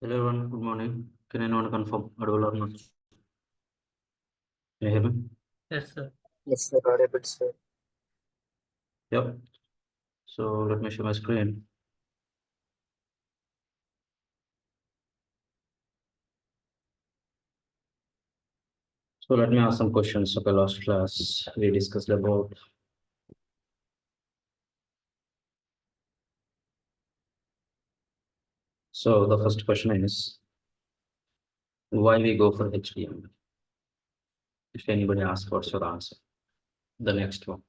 Hello everyone, good morning. Can anyone confirm audible or not? Can you hear me? Yes, sir. Yes, sir, audible, sir. Yep. So let me share my screen. So let me ask some questions. Okay, last class we discussed about so the first question is why we go for HTML? If anybody asks, what's your answer? The next one.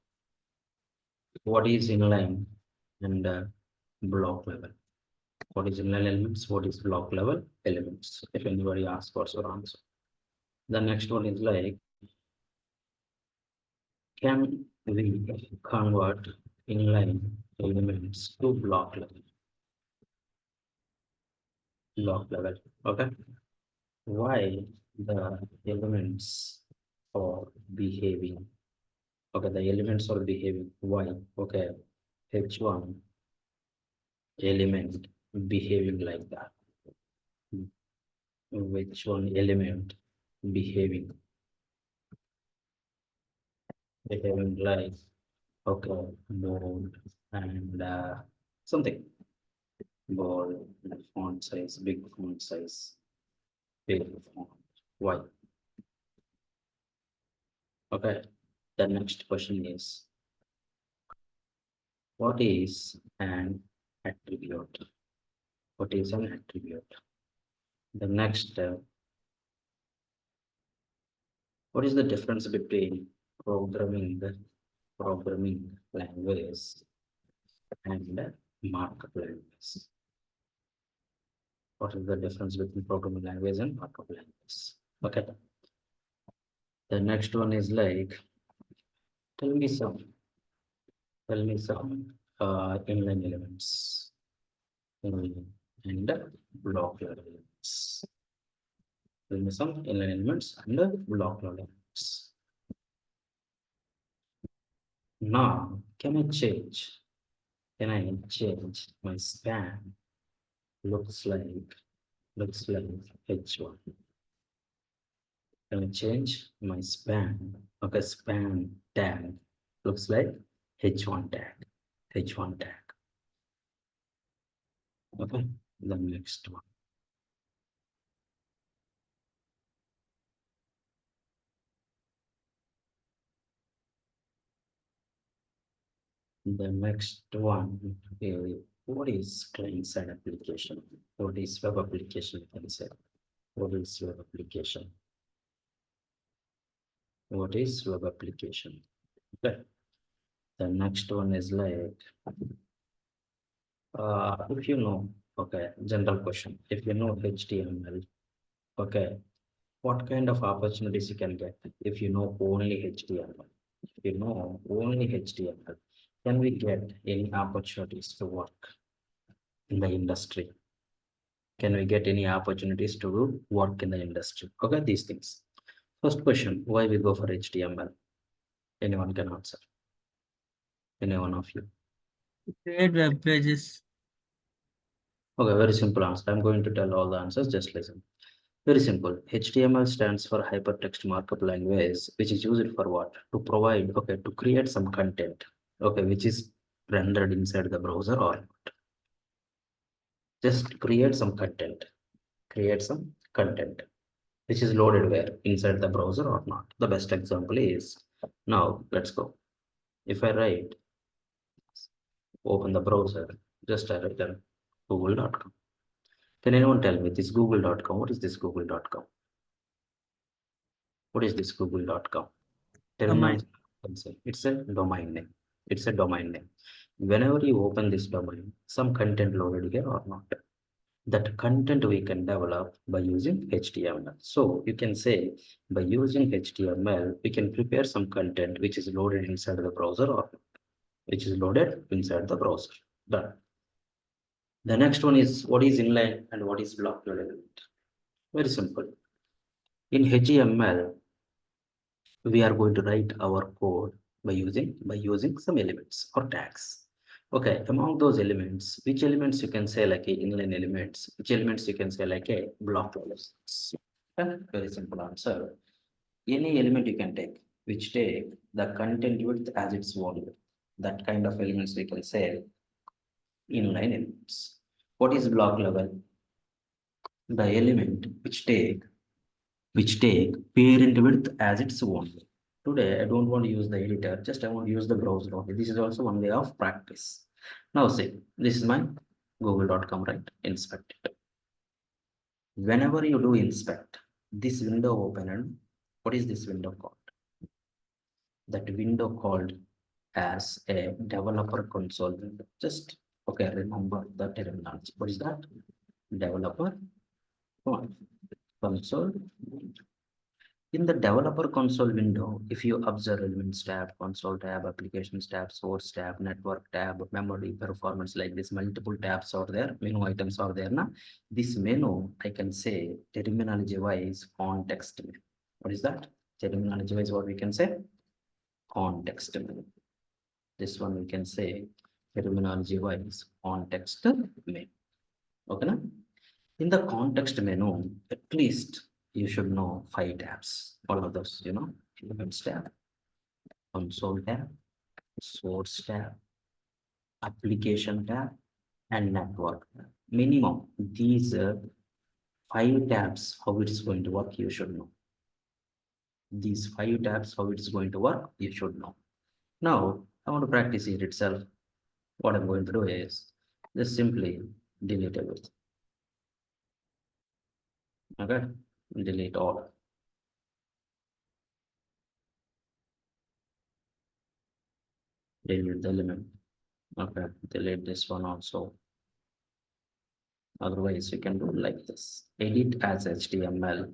What is inline and block level? What is inline elements? What is block level elements? If anybody asks, what's your answer? The next one is like, can we convert inline elements to block level? Okay. Why the elements are behaving? Okay, the elements are behaving. Why? Okay, H1 element behaving like that. Which one element behaving like okay, bold and something bold, font size, big font size, big font. Why? Okay, the next question is what is an attribute? What is an attribute? The next, what is the difference between programming language and markup language? What is the difference between programming language and markup language? Okay. The next one is like, tell me some inline elements and block elements. Tell me some inline elements and block elements. Now, can I change my span? Looks like H1. Can I change my span? Okay, span tag looks like H1 tag. H1 tag. Okay, the next one. The next one is what is client-side application? What is web application? You can say. What is web application? What is web application? Okay. The next one is like if you know, okay, general question. If you know HTML, okay, what kind of opportunities you can get if you know only HTML? If you know only HTML, can we get any opportunities to work in the industry? Can we get any opportunities to work in the industry? Okay, these things. First question, why we go for HTML? Anyone can answer. Any one of you. Create web pages. Okay, very simple answer. I'm going to tell all the answers, just listen. Very simple. HTML stands for hypertext markup language, which is used for what? To provide, okay, to create some content, okay, which is rendered inside the browser or not. Just create some content, which is loaded where? Inside the browser or not. The best example is, now let's go. If I write, open the browser, just I write google.com. Can anyone tell me this google.com? What is this google.com? What is this google.com? Tell me. It's a domain name. It's a domain name. Whenever you open this domain, some content loaded here or not. That content we can develop by using HTML. So you can say by using HTML, we can prepare some content which is loaded inside the browser or which is loaded inside the browser. Done. The next one is what is inline and what is block element. Very simple. In HTML, we are going to write our code by using some elements or tags. Okay, among those elements, which elements you can say like a inline elements, which elements you can say like a block levels? Very simple answer. Any element you can take, which take the content width as its volume. That kind of elements we can say inline elements. What is block level? The element which take parent width as its own. Today, I don't want to use the editor, just I want to use the browser only. This is also one way of practice. Now see, this is my google.com, right? Inspect it. Whenever you do inspect, this window open and what is this window called? That window called as a developer console window. Just okay, remember the terminology. What is that? Developer console. In the developer console window, if you observe elements tab, console tab, applications tab, source tab, network tab, memory, performance, like this, multiple tabs are there, menu items are there. Now, this menu, I can say terminology wise context menu. What is that? Terminology wise, what we can say? Context menu. This one we can say terminology wise context menu. Okay, now? In the context menu, at least you should know 5 tabs. All of those, elements tab, console tab, source tab, application tab, and network tab. Minimum, these 5 tabs, how it's going to work, you should know. These 5 tabs, how it's going to work, you should know. Now, I want to practice it itself. What I'm going to do is just simply delete everything. Okay, delete all. Delete the element. Okay, delete this one also. Otherwise, you can do like this. Edit as HTML,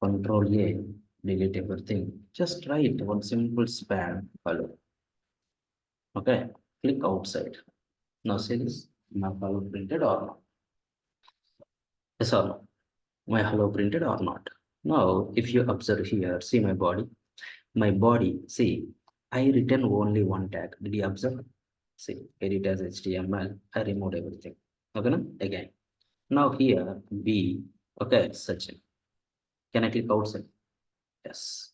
Control A, delete everything. Just write one simple span hello. Okay, click outside. Now see this. My hello printed or not? Yes or no? My hello printed or not? Now, if you observe here, see my body. My body, see, I written only one tag. Did you observe? See, edit as HTML. I removed everything. Okay, now again. Now here, B, okay, searching. Can I click outside? Yes.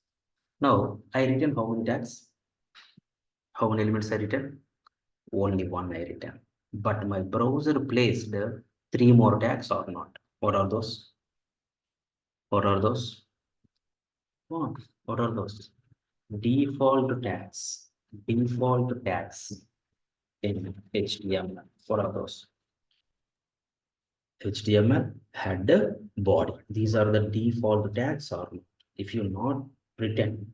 Now I written how many tags? How many elements I written? Only one I written. But my browser placed 3 more tags or not? What are those? What are those? What are those? Default tags. Default tags in HTML. What are those? HTML header body. These are the default tags or not. If you not written,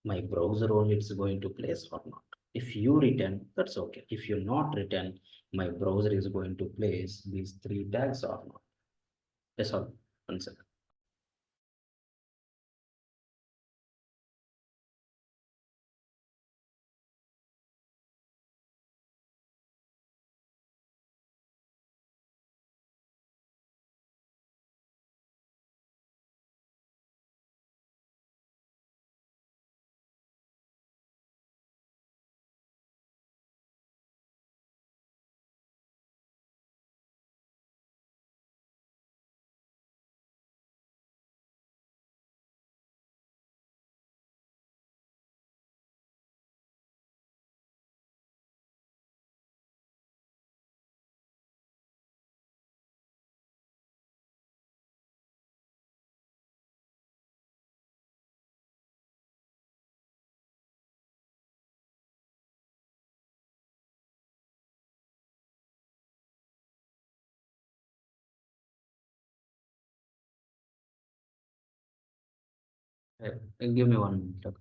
my browser only it's going to place or not. If you return, that's okay. If you not return, my browser is going to place these 3 tags or not. Yes or no? One second. Give me 1 minute.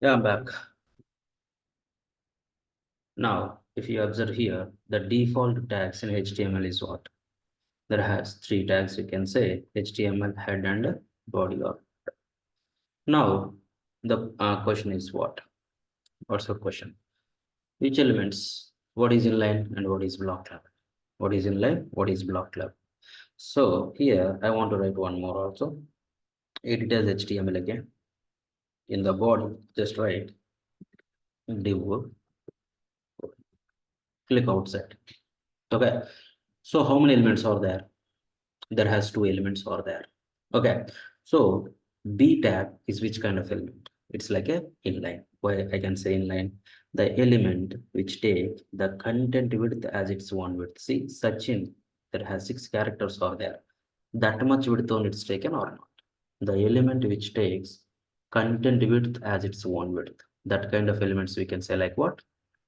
Yeah, I'm back. Now, if you observe here, the default tags in HTML is what? There has three tags, you can say HTML head and body. Or now, the question is what? What's the question? Which elements? What is inline and what is block level? What is inline? What is block level? So here I want to write one more also. It is HTML again. In the body, just write div, click outside. Okay. So how many elements are there? There has two elements are there. Okay. So B tag is which kind of element? It's like a inline. Why I can say inline? The element which take the content width as its one width. See, Sachin, that has 6 characters are there. That much width on it's taken or not? The element which takes content width as its one width. That kind of elements we can say like what?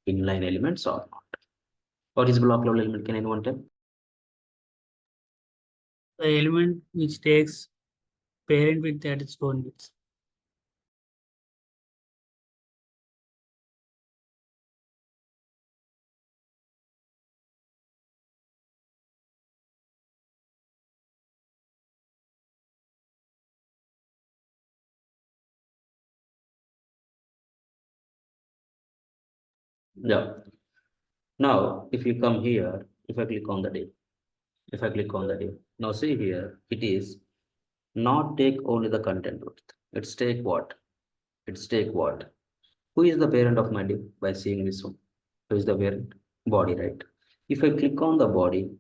Inline elements or not. What is block level element? Can anyone tell? The element which takes parent with at its own width. Yeah. Now, if you come here, if I click on the div, if I click on the div, now see here, it is not take only the content width. It's take what? It's take what? Who is the parent of my div? By seeing this one. Who is the parent? Body, right? If I click on the body,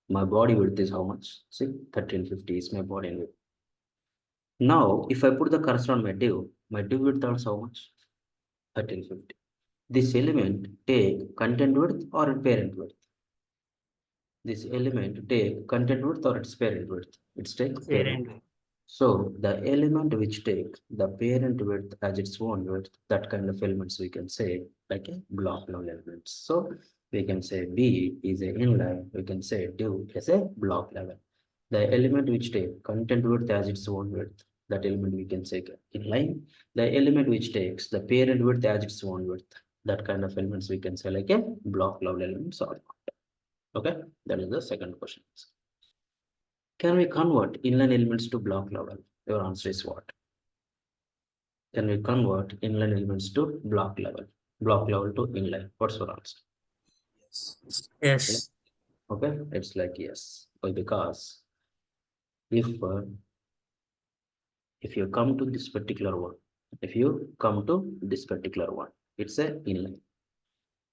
my body width is how much? See, 1350 is my body width. Now, if I put the cursor on my div width also how much? 1350. This element take content width or parent width? This element take content width or its parent width? It's take parent. Parent. So the element which take the parent width as its own width, that kind of elements we can say like a block level elements. So we can say B is a inline, we can say div is a block level. The element which take content width as its own width, that element we can say inline. The element which takes the parent width as its own width, that kind of elements we can say like a block level elements or not. Okay, that is the second question. Can we convert inline elements to block level? Your answer is what? Can we convert inline elements to block level? Block level to inline. What's your answer? Yeah. Yes. Okay, it's like yes. Well, because if uh, if you come to this particular one, if you come to this particular one, it's a inline.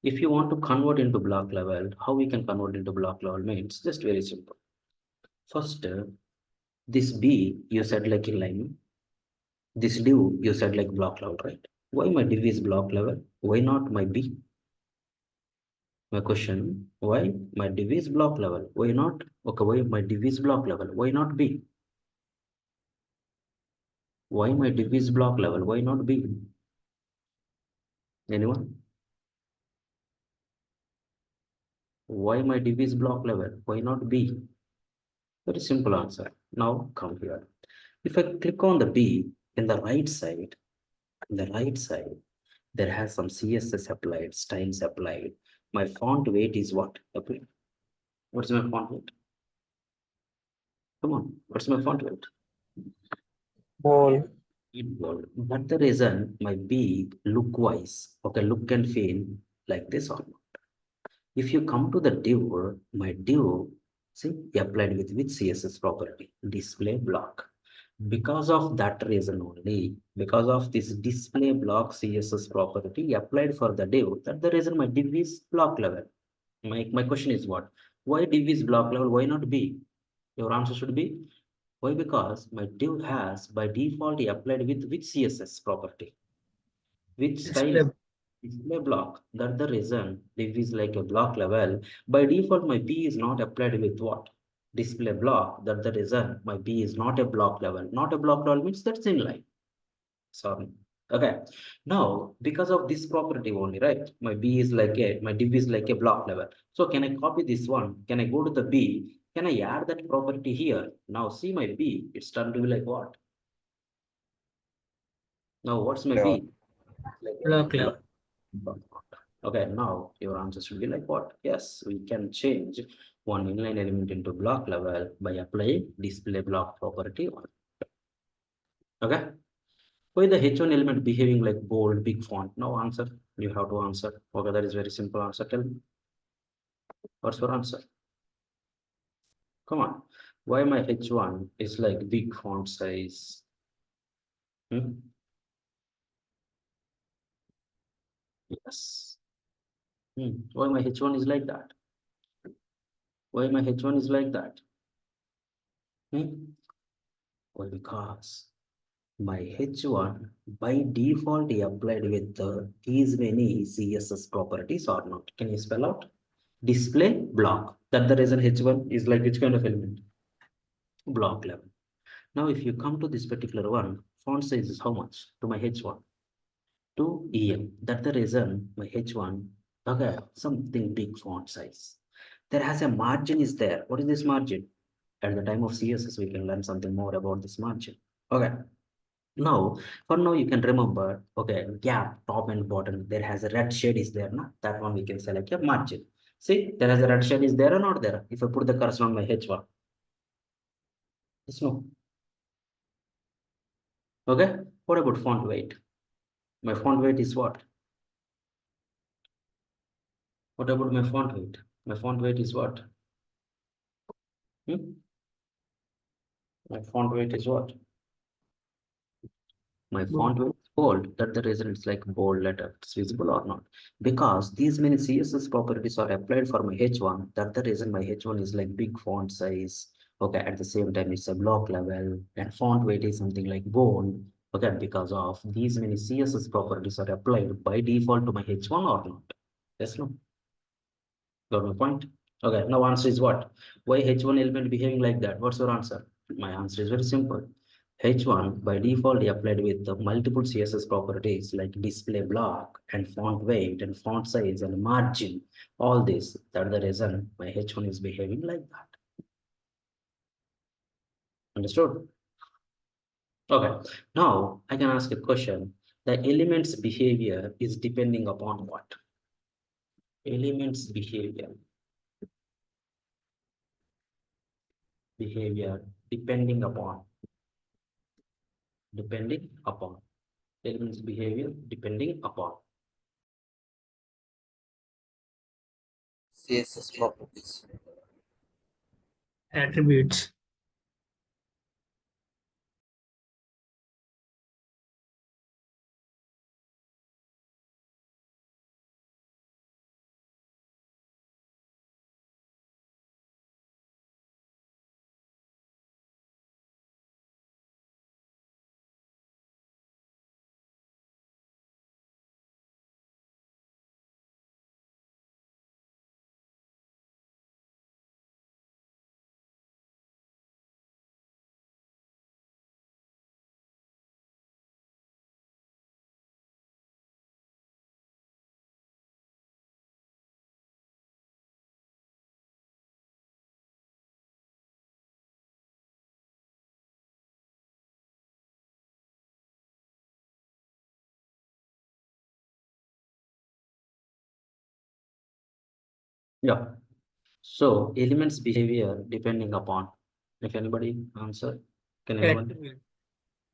If you want to convert into block level, how we can convert into block level means just very simple. First, this B you said like inline. This div you said like block level, right? Why my div is block level? Why not my B? My question, why my div is block level? Why not? Okay, why my div is block level? Why not B? Why my div is block level? Why not B? Anyone? Why my div is block level? Why not B? Very simple answer. Now come here. If I click on the B in the right side, in the right side, there has some CSS applied, styles applied. My font weight is what? Applied. What's my font weight? Come on, what's my font weight? Ball. It bold. But the reason my B look wise, okay, look and feel like this or not. If you come to the div, my div, see, applied with which CSS property? Display block. Because of that reason only, because of this display block CSS property applied for the div, that's the reason my div is block level. My question is what? Why div is block level? Why not B? Your answer should be why? Because my div has by default applied with which CSS property? Which style? Display. Display block. That's the reason div is like a block level. By default, my B is not applied with what? Display block. That's the reason my B is not a block level. Not a block level means that's inline. Sorry. Okay. Now, because of this property only, right? My B is like my div is like a block level. So can I copy this one? Can I go to the B? Can I add that property here? Now see my B, it's turned to be like what? Now what's my Yeah, B? Block level. Okay, now your answer should be like what? Yes, we can change one inline element into block level by applying display block property on. Okay. Why the H1 element behaving like bold, big font? No answer. You have to answer. Okay, that is very simple answer. Tell me. What's your answer? Come on. Why my H1 is like big font size? Hmm? Yes. Why my H1 is like that? Why my H1 is like that? Hmm? Well, because my H1 by default applied with these many CSS properties or not. Can you spell out? Display block. That the reason H1 is like which kind of element? Block level. Now, if you come to this particular one, font size is how much to my H1? To EM. That's the reason my H1, okay, something big font size. There has a margin is there. What is this margin? At the time of CSS, we can learn something more about this margin. Okay. Now, for now, you can remember, okay, gap, top and bottom, there has a red shade is there, na? That one we can select a margin. See, there has a red shade is there or not there? If I put the cursor on my H1, it's no. Okay, what about font weight? My font weight is what? What about my font weight? My font weight is what? Hmm? My font weight is what? My Bold. font weight is bold. That's the reason it's like bold letter. It's visible or not. Because these many CSS properties are applied for my H1. That's the reason my H1 is like big font size. Okay, at the same time, it's a block level. And font weight is something like bold. Okay, because of these many CSS properties are applied by default to my H1 or not. Yes, no? Got my point? Okay, now answer is what? Why H1 element behaving like that? What's your answer? My answer is very simple. H1 by default applied with the multiple CSS properties like display block and font weight and font size and margin. All this, that's the reason my H1 is behaving like that. Understood? Okay, now I can ask a question. The element's behavior is depending upon what? Element's behavior depending upon elements behavior depending upon. CSS properties. Attributes. Yeah. So elements behavior depending upon. If anybody answer, can anyone? Attribute.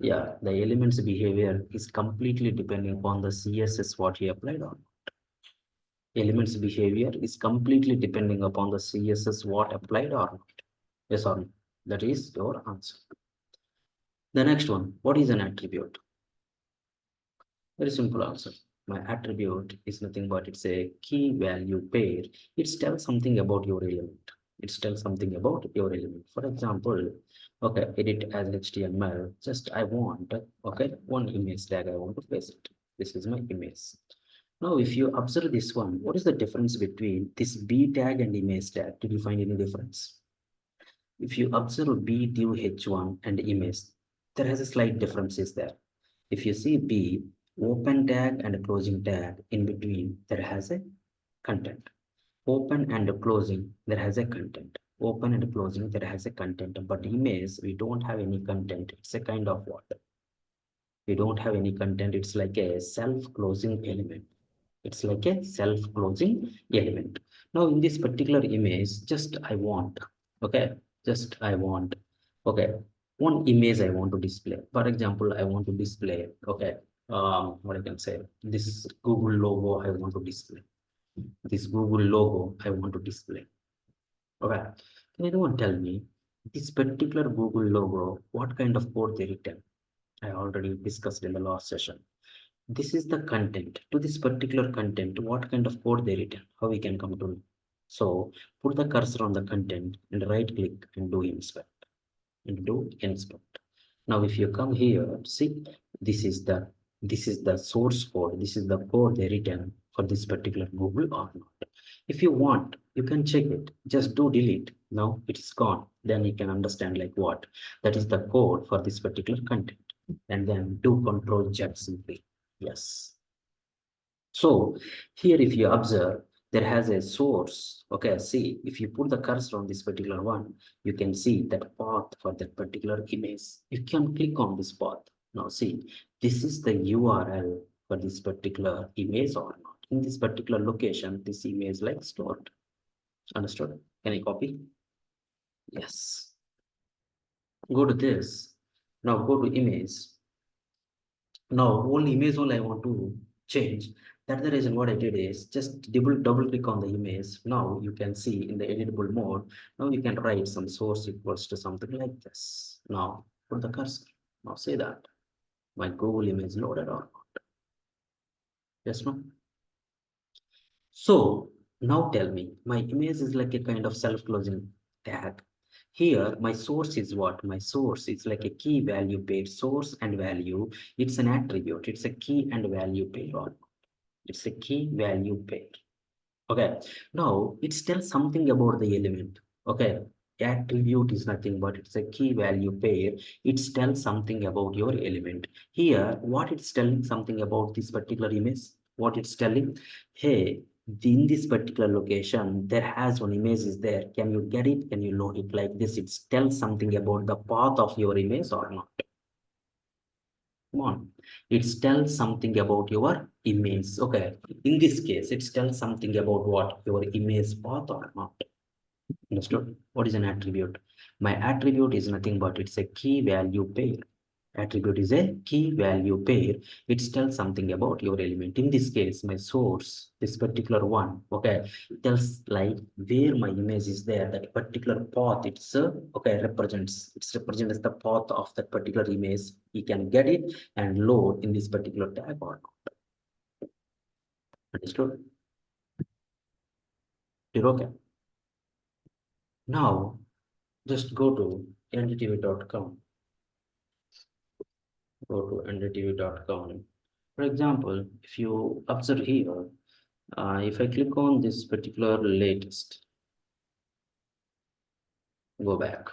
Yeah, the elements behavior is completely depending upon the CSS what he applied on. Elements behavior is completely depending upon the CSS what applied or not. Yes or no? That is your answer. The next one, what is an attribute? Very simple answer. My attribute is nothing but it's a key value pair. It tells something about your element. It tells something about your element. For example, okay, edit as HTML. Just I want, okay, one image tag I want to paste it. This is my image. Now, if you observe this one, what is the difference between this B tag and image tag? Did you find any difference? If you observe B div H1 and image, there has a slight difference is there. If you see B, open tag and closing tag in between, there has a content. Open and closing, there has a content. Open and closing, there has a content. But image, we don't have any content. It's a kind of what? We don't have any content. It's like a self-closing element. It's like a self-closing element. Now in this particular image, just I want, okay, just I want, okay, one image I want to display. For example, I want to display, okay, what I can say, this Google logo I want to display. This Google logo I want to display. Okay, can anyone tell me this particular Google logo, what kind of code they written? I already discussed in the last session. This is the content. To this particular content, what kind of code they written, how we can come to know. So put the cursor on the content and right click and do inspect and do inspect. Now if you come here, see, this is the source code. This is the code they written for this particular Google or not. If you want, you can check it. Just do delete. Now it is gone. Then you can understand like what that is the code for this particular content. And then do Control Z simply. Yes. So here, if you observe, there has a source. Okay, see, if you put the cursor on this particular one, you can see that path for that particular image. You can click on this path. Now see, this is the URL for this particular image or not. In this particular location, this image like stored. Understood? Can I copy? Yes. Go to this. Now go to image. Now only image only I want to change. That's the reason what I did is just double click on the image. Now you can see in the editable mode. Now you can write some source equals to something like this. Now put the cursor. Now say that my Google image loaded or not. Yes, no? So now tell me, my image is like a kind of self-closing tag. Here, my source is what? My source is like a key value pair. Source and value, it's an attribute. It's a key and value pair. Or it's a key value pair. Okay. Now, it tells something about the element. Okay. Attribute is nothing but it's a key value pair. It tells something about your element. Here, what it's telling something about this particular image. What it's telling, hey, in this particular location, there has one image is there. Can you get it? Can you load it like this? It tells something about the path of your image or not. Come on. It tells something about your image. Okay. In this case, it tells something about what your image path or not. Understood? What is an attribute? My attribute is nothing but it's a key value pair. Attribute is a key value pair. It tells something about your element. In this case, my source, this particular one, okay, tells like where my image is there. That particular path, it's okay, represents. It represents the path of that particular image. You can get it and load in this particular tag or not. Understood? You're okay. Now, just go to ndtv.com. Go to ndtv.com. For example, if you observe here, if I click on this particular latest, go back.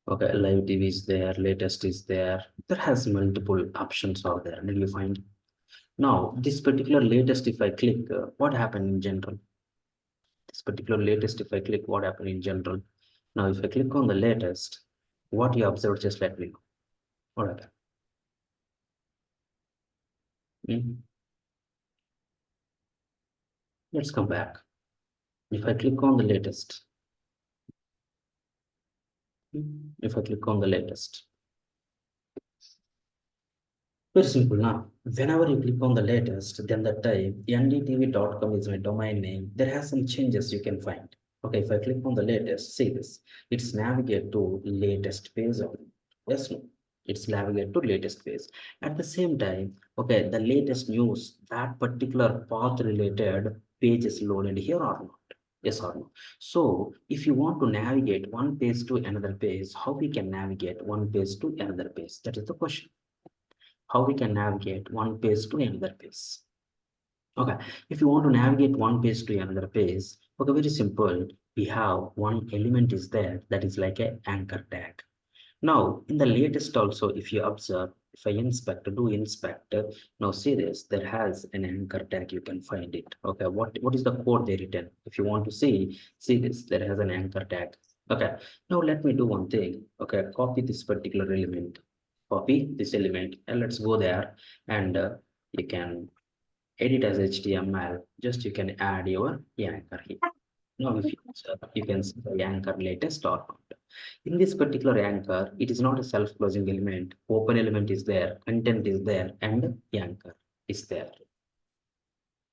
Okay, live TV is there, latest is there. There has multiple options are there. Did you find? Now, this particular latest, if I click, what happened in general? This particular latest, if I click, what happened in general? Now, if I click on the latest, what you observe, just let me know. All right. Let's come back. If I click on the latest, if I click on the latest, very simple now. Whenever you click on the latest, then the type ndtv.com is my domain name. There has some changes you can find. Okay, if I click on the latest, see this. It's navigate to latest page. Yes, no. It's navigate to latest page. At the same time, okay, the latest news, that particular path related page is loaded here or not. Yes or no? So if you want to navigate one page to another page, how we can navigate one page to another page? That is the question. How we can navigate one page to another page. Okay, if you want to navigate one page to another page, okay, very simple. We have one element is there that is like a anchor tag. Now, in the latest also, if you observe, if I do inspect, now see this, there has an anchor tag, you can find it. Okay, what is the code they written? If you want to see this, there has an anchor tag. Okay, now let me do one thing. Okay, copy this particular element. copy this element and let's go there and you can edit as HTML. Just you can add your anchor here. Now, if you can see the anchor latest or not. In this particular anchor, it is not a self-closing element. Open element is there, content is there, and anchor is there.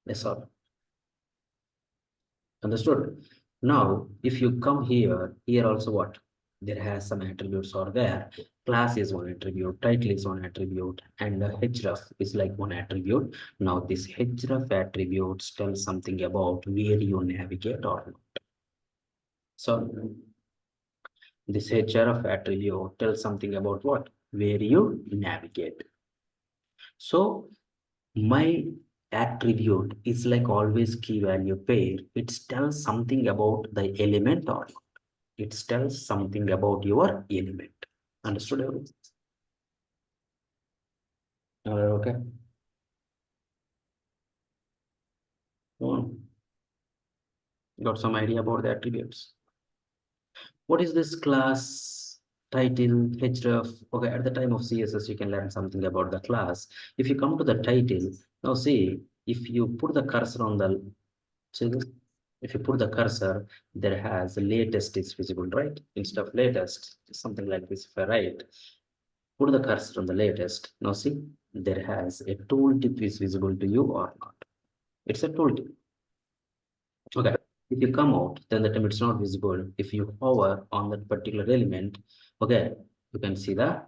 That's all. Understood? Now, if you come here also what? There has some attributes are there. Class is one attribute, title is one attribute, and href is like one attribute. Now, this href attributes tell something about where you navigate or not. So, this href attribute tells something about what? Where you navigate. So, my attribute is like always key value pair. It tells something about the element or not. It tells something about your element. Understood everything? Okay. Got some idea about the attributes. What is this class title href? Okay, at the time of CSS, you can learn something about the class. If you come to the title, now see, if you put the cursor on the, see this? If you put the cursor, there has latest is visible, right? Instead of latest, something like this. If I write, put the cursor on the latest. Now see, there has a tooltip is visible to you or not. It's a tooltip. Okay. If you come out, then the time it's not visible. If you hover on that particular element, okay, you can see the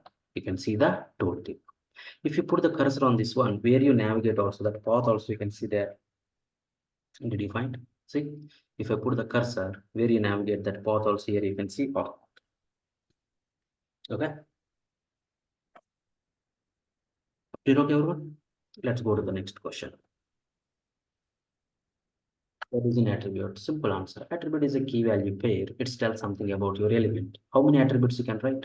tooltip. If you put the cursor on this one, where you navigate also, that path also you can see there. Did you find? See, if I put the cursor where you navigate that path also here, you can see path. Okay. Did okay, everyone? Let's go to the next question. What is an attribute? Simple answer. Attribute is a key value pair. It tells something about your element. How many attributes you can write?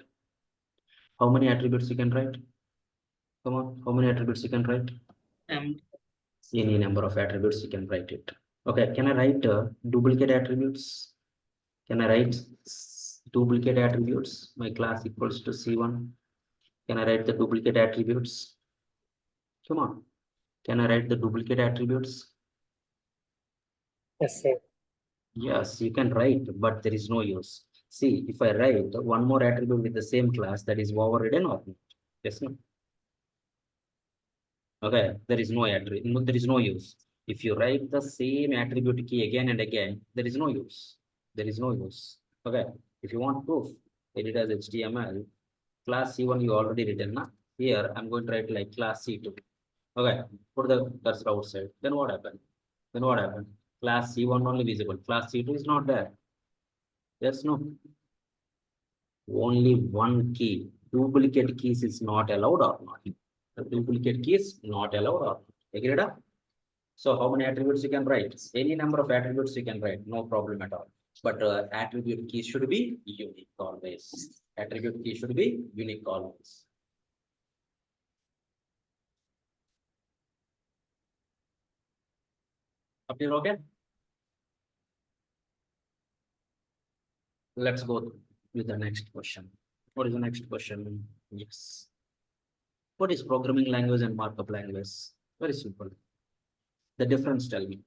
How many attributes you can write? Come on, how many attributes you can write? Any number of attributes you can write it. Okay, can I write duplicate attributes? Can I write duplicate attributes? My class equals to C1. Can I write the duplicate attributes? Come on. Can I write the duplicate attributes? Yes, sir. Yes, you can write, but there is no use. See, if I write one more attribute with the same class, that is overridden or not? Yes, no? Okay, there is no attribute, no, there is no use. If you write the same attribute key again and again, there is no use. There is no use. Okay, if you want proof, edit as HTML, class C1 you already written, na? Here I'm going to write like class C2. Okay, put the cursor outside. Then what happened? Then what happened? Class C1 only visible. Class C2 is not there. Yes, no. Only one key. Duplicate keys is not allowed or not. The duplicate keys not allowed or not. Agreed? So how many attributes you can write? Any number of attributes you can write, no problem at all. But attribute key should be unique always. Attribute key should be unique always. Up here, okay? Let's go with the next question. What is the next question? Yes. What is programming language and markup language? Very simple. The difference, tell me.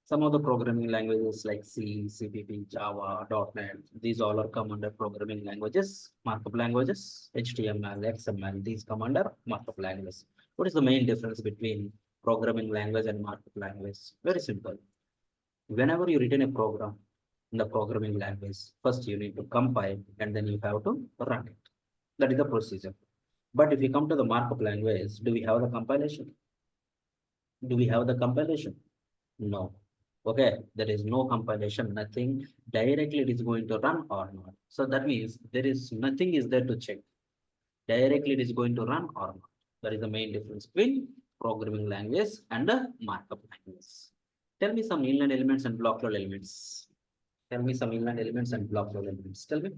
Some of the programming languages like C, CPP, Java, .NET, these all are come under programming languages, markup languages, HTML, XML, these come under markup language. What is the main difference between programming language and markup language? Very simple. Whenever you written a program in the programming language, first you need to compile and then you have to run it. That is the procedure. But if you come to the markup language, do we have the compilation? Do we have the compilation? No. Okay, there is no compilation, nothing. Directly it is going to run or not. So that means there is nothing is there to check. Directly it is going to run or not. That is the main difference between programming language and the markup language. Tell me some inline elements and block load elements. Tell me some inline elements and block load elements. Tell me.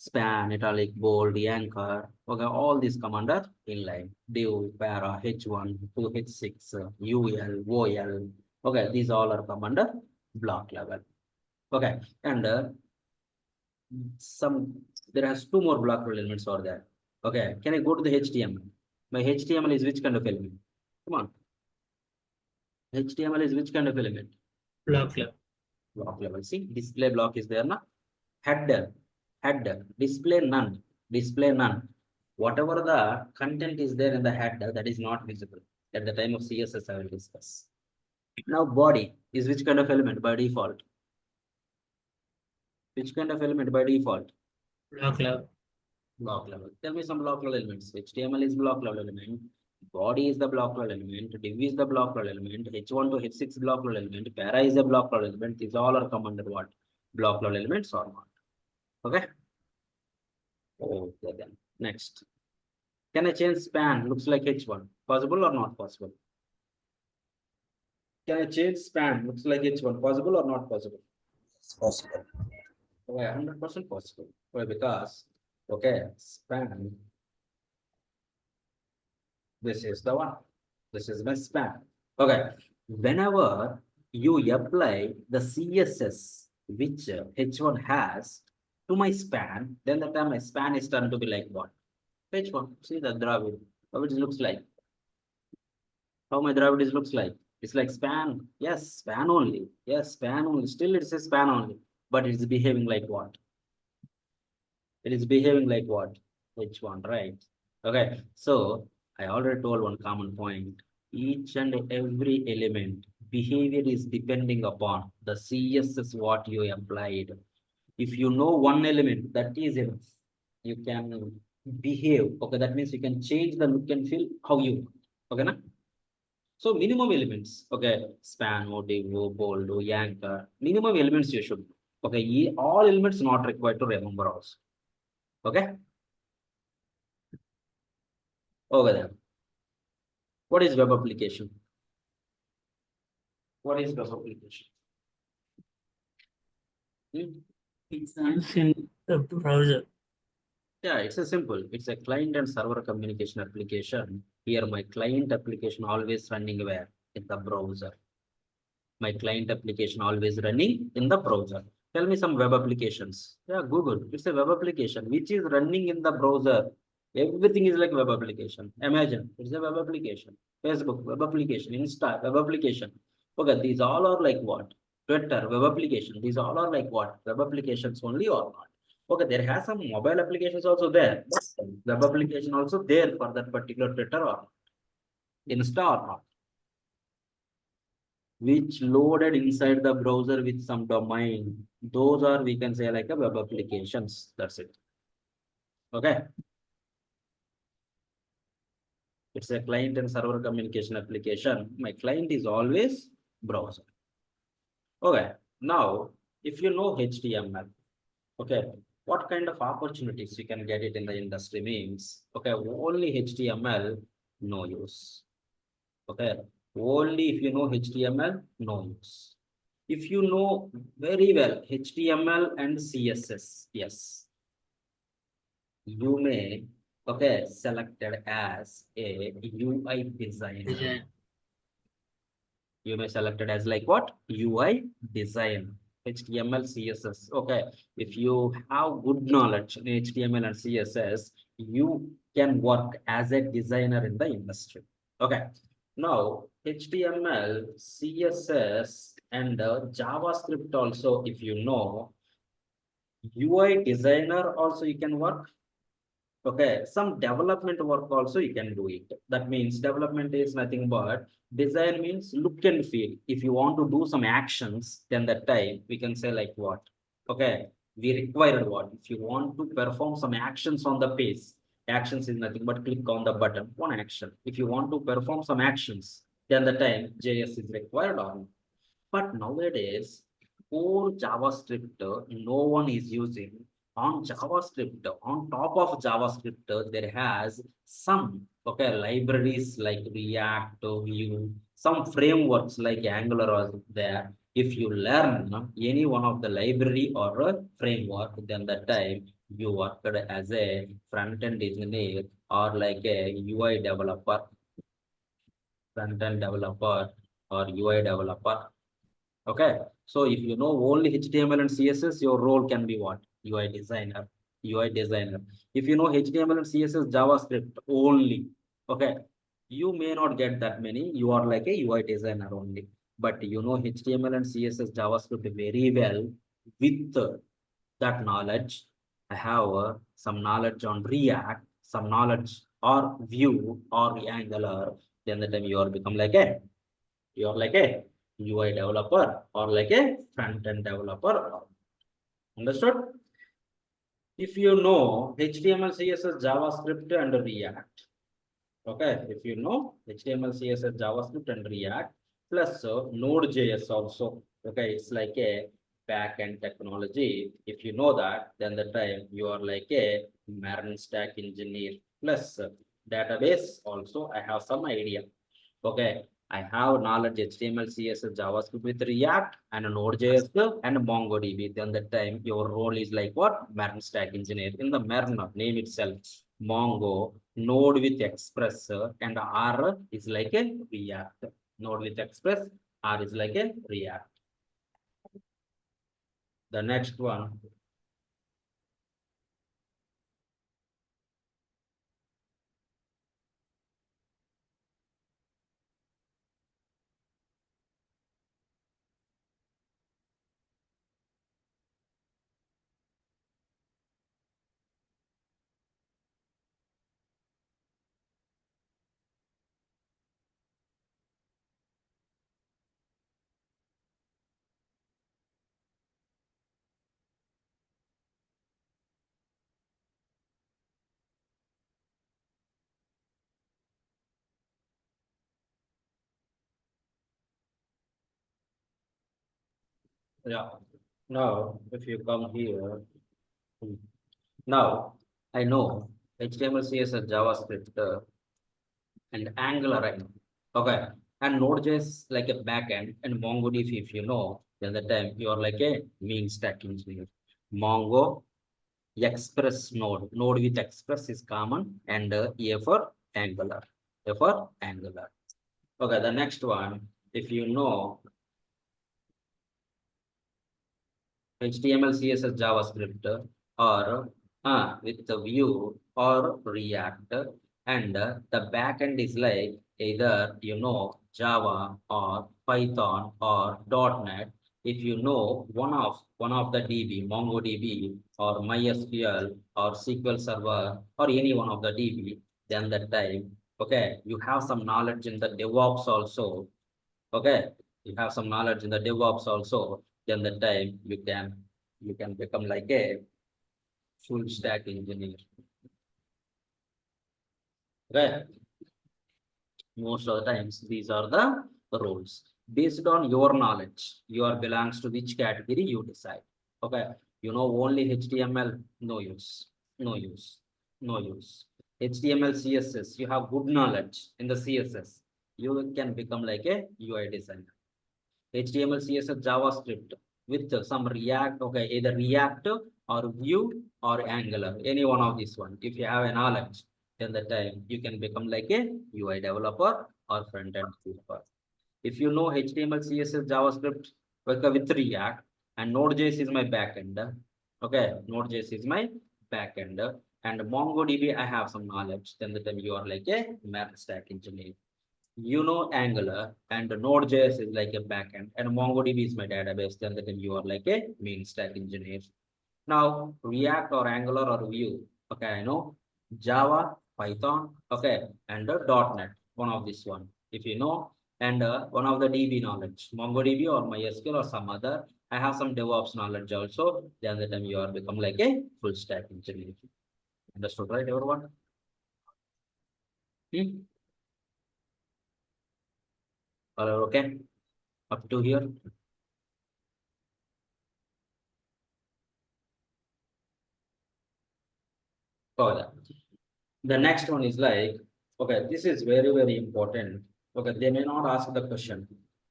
Span, italic, bold, anchor. Okay, all these come under inline. Div, para, H1 to H6, UL, OL. Okay, these all are come under block level. Okay, and some there has two more block level elements over there. Okay, can I go to the HTML? My HTML is which kind of element? Come on. HTML is which kind of element? Block level. Block level. See, display block is there, na? Header, display none, display none. Whatever the content is there in the header, that is not visible. At the time of CSS, I will discuss. Now, body is which kind of element by default? Which kind of element by default? Block level. Block level. Tell me some block level elements. HTML is block level element. Body is the block level element. Div is the block level element. H1 to H6 block level element. Para is a block level element. These all are come under what? Block level elements or not. Okay. Okay then. Next. Can I change span? Looks like H1. Possible or not possible? Can I change span? Looks like H1. Possible or not possible? It's possible. Why 100% possible? Why? Because okay, span. This is the one. This is my span. Okay. Whenever you apply the CSS which H1 has to my span, then the time my span is turned to be like what? H1. See the Dravid. How it looks like. How my Dravid looks like. It's like span. Yes, span only. Yes, span only. Still it's a span only. But it's behaving like what? It is behaving like what? H1, right? Okay. So I already told one common point. Each and every element behavior is depending upon the CSS what you applied. If you know one element, that is enough. You can behave. Okay, that means you can change the look and feel how you want. Okay, na? So minimum elements. Okay, span, motive, bold, anchor. Minimum elements you should. Okay, all elements not required to remember also. Okay. Over there. What is web application? What is web application? It's in the browser. Yeah, it's a simple. It's a client and server communication application. Here, my client application always running where? In the browser. My client application always running in the browser. Tell me some web applications. Yeah, Google. It's a web application which is running in the browser. Everything is like web application. Imagine it's a web application. Facebook, web application. Insta, web application. Okay, these all are like what? Twitter, web application. These all are like what? Web applications only or not? Okay, there has some mobile applications also there. Web application also there for that particular Twitter or Insta or not, which loaded inside the browser with some domain. Those are, we can say, like a web applications. That's it. Okay. It's a client and server communication application. My client is always browser. Okay. Now, if you know HTML, okay, what kind of opportunities you can get it in the industry means, okay, only HTML, no use. Okay. Only if you know HTML, no use. If you know very well HTML and CSS, yes, you may, okay, selected as a UI designer. Design. You may selected as like what? UI design. HTML, CSS. Okay. If you have good knowledge in HTML and CSS, you can work as a designer in the industry. Okay. Now, HTML, CSS, and JavaScript also, if you know, UI designer also you can work. Okay, some development work also you can do it. That means development is nothing but design means look and feel. If you want to do some actions, then that time we can say like what? Okay, we required what? If you want to perform some actions on the page, actions is nothing but click on the button, one action. If you want to perform some actions, then the time JS is required or not. But nowadays, core JavaScript, no one is using. On JavaScript, on top of JavaScript, there has some okay libraries like React, Vue, some frameworks like Angular are there. If you learn any one of the library or a framework, then the time you worked as a front-end engineer or like a UI developer, front-end developer or UI developer. Okay, so if you know only HTML and CSS, your role can be what? UI designer. UI designer. If you know HTML and CSS, JavaScript only, okay, you may not get that many. You are like a UI designer only. But you know HTML and CSS, JavaScript very well. With that knowledge, I have some knowledge on React, some knowledge or Vue or Angular. Then the time you are become like a UI developer or like a front end developer. Understood? If you know HTML, CSS, JavaScript, and React, okay, if you know HTML, CSS, JavaScript, and React, plus Node.js also, okay, it's like a back-end technology. If you know that, then the time you are like a modern stack engineer. Plus database also, I have some idea. Okay, I have knowledge HTML, CSS, JavaScript with React and Node.js and MongoDB. Then that time your role is like what? Marin stack engineer. In the Marin name itself, Mongo, Node with Express, and R is like a React. Node with Express, R is like a React. The next one. Yeah. Now, if you come here, now I know HTML, CSS, JavaScript, and Angular right now. Okay. And Node.js like a backend and MongoDB, if you know, then the time you are like a mean stack engineer. Mongo, Express Node. Node with Express is common and A for Angular. A for Angular. Okay, the next one, if you know HTML, CSS, JavaScript, or with the Vue or React, and the backend is like either you know Java or Python or .NET. If you know one of the DB, MongoDB or MySQL or SQL Server or any one of the DB, then that time, okay, you have some knowledge in the DevOps also. Okay, you have some knowledge in the DevOps also, then the time you can become like a full stack engineer. Right? Most of the times these are the roles. Based on your knowledge, you are belongs to which category you decide. Okay, you know only HTML, no use, no use, no use. HTML, CSS, you have good knowledge in the CSS, you can become like a UI designer. HTML, CSS, JavaScript with some React, okay, either React or Vue or Angular, any one of these one. If you have a knowledge, then the time you can become like a UI developer or front-end developer. If you know HTML, CSS, JavaScript with React and Node.js is my backend, okay, Node.js is my backend, and MongoDB I have some knowledge, then the time you are like a math stack engineer. You know Angular and Node.js is like a backend and MongoDB is my database, then you are like a main stack engineer. Now React or Angular or Vue, okay, I know Java, Python, okay, and .NET, one of this one. If you know, and one of the DB knowledge, MongoDB or MySQL or some other, I have some DevOps knowledge also, then you are become like a full stack engineer. Understood, right, everyone? Hmm? All are okay? Up to here? Oh, yeah. The next one is like, okay, this is very, very important. Okay, they may not ask the question.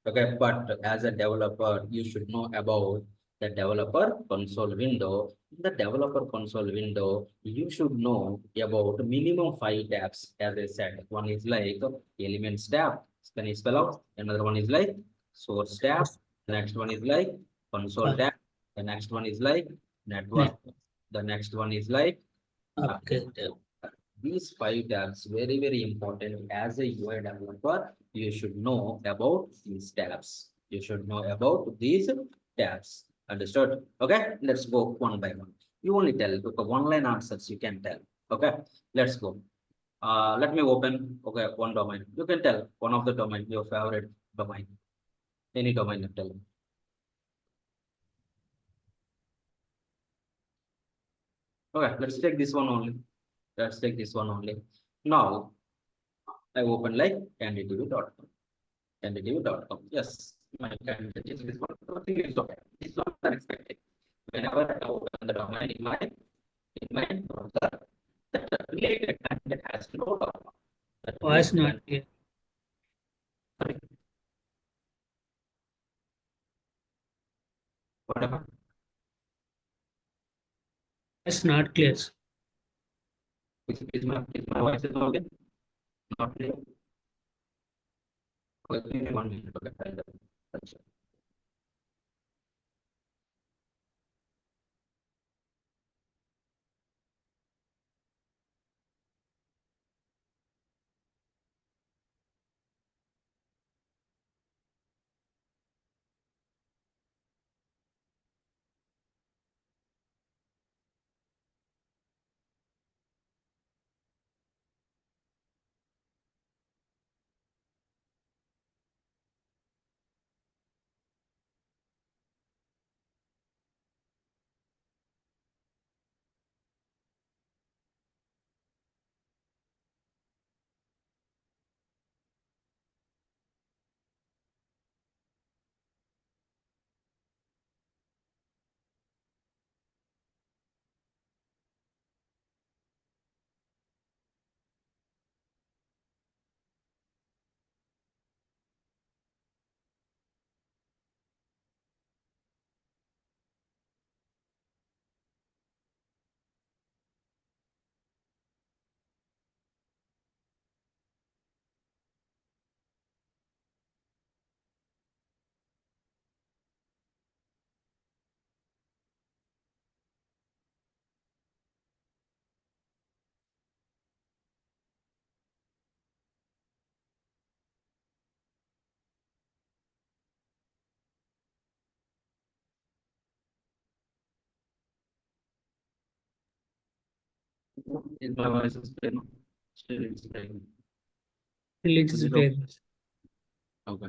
Okay, but as a developer, you should know about the developer console window. In the developer console window, you should know about minimum 5 tabs. As I said, one is like elements tab. Can you spell out? Another one is like source tab. The next one is like console tab. The next one is like network. Net. The next one is like Okay. these 5 tabs, very, very important. As a UI developer, you should know about these tabs. You should know about these tabs. Understood? Okay, let's go one by one. You only tell, okay, one line answers you can tell. Okay, let's go. Let me open, okay, one domain. You can tell one of the domain, your favorite domain. Any domain you tell. Okay, let's take this one only. Let's take this one only. Now, I open like candidate.com. Candidate.com. Yes, my candidate is this one. Nothing is okay. It's not unexpected. Whenever I open the domain in my browser, that related candidate has no document. That Voice related not candidate, clear. sorry, whatever. Voice not clear. Is my voice is okay? Not clear. Okay, give me 1 minute. Okay, that's it. Is my voice is clear? Still it's clear. Release Is is it okay? clear. Okay.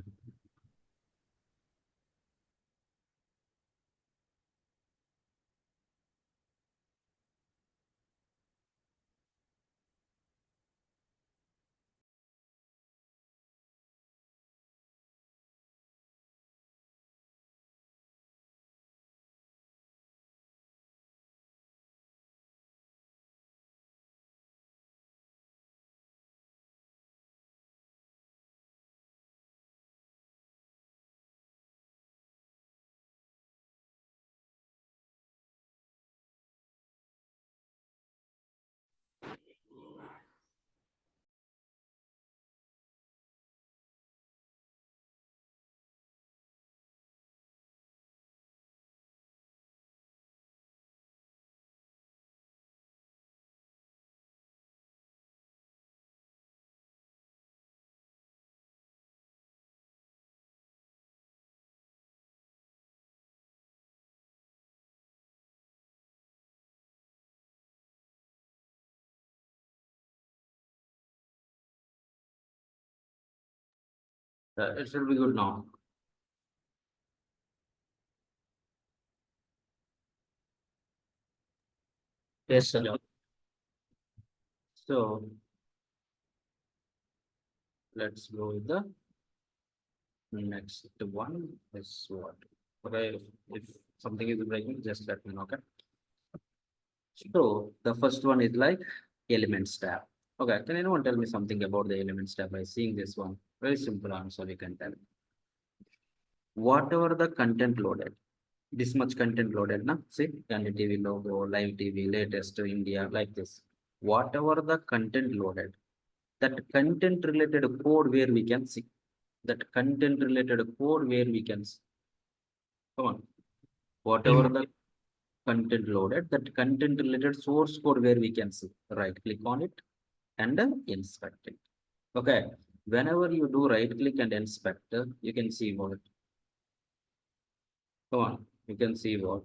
It should be good now. Yes, sir. Yeah. So let's go with the next one is what? Okay, if something is breaking, just let me know. Okay. So the first one is like elements tab. Okay, can anyone tell me something about the elements tab by seeing this one? Very simple answer you can tell. Whatever the content loaded, this much content loaded, na? See, Gandhi TV logo, live TV, latest to India, like this. Whatever the content loaded, that content related code where we can see. That content related code where we can see. Come on. Whatever Element. the content loaded, that content related source code where we can see, right click on it and inspect it. Okay, whenever you do right click and inspect, you can see what, come on, you can see what,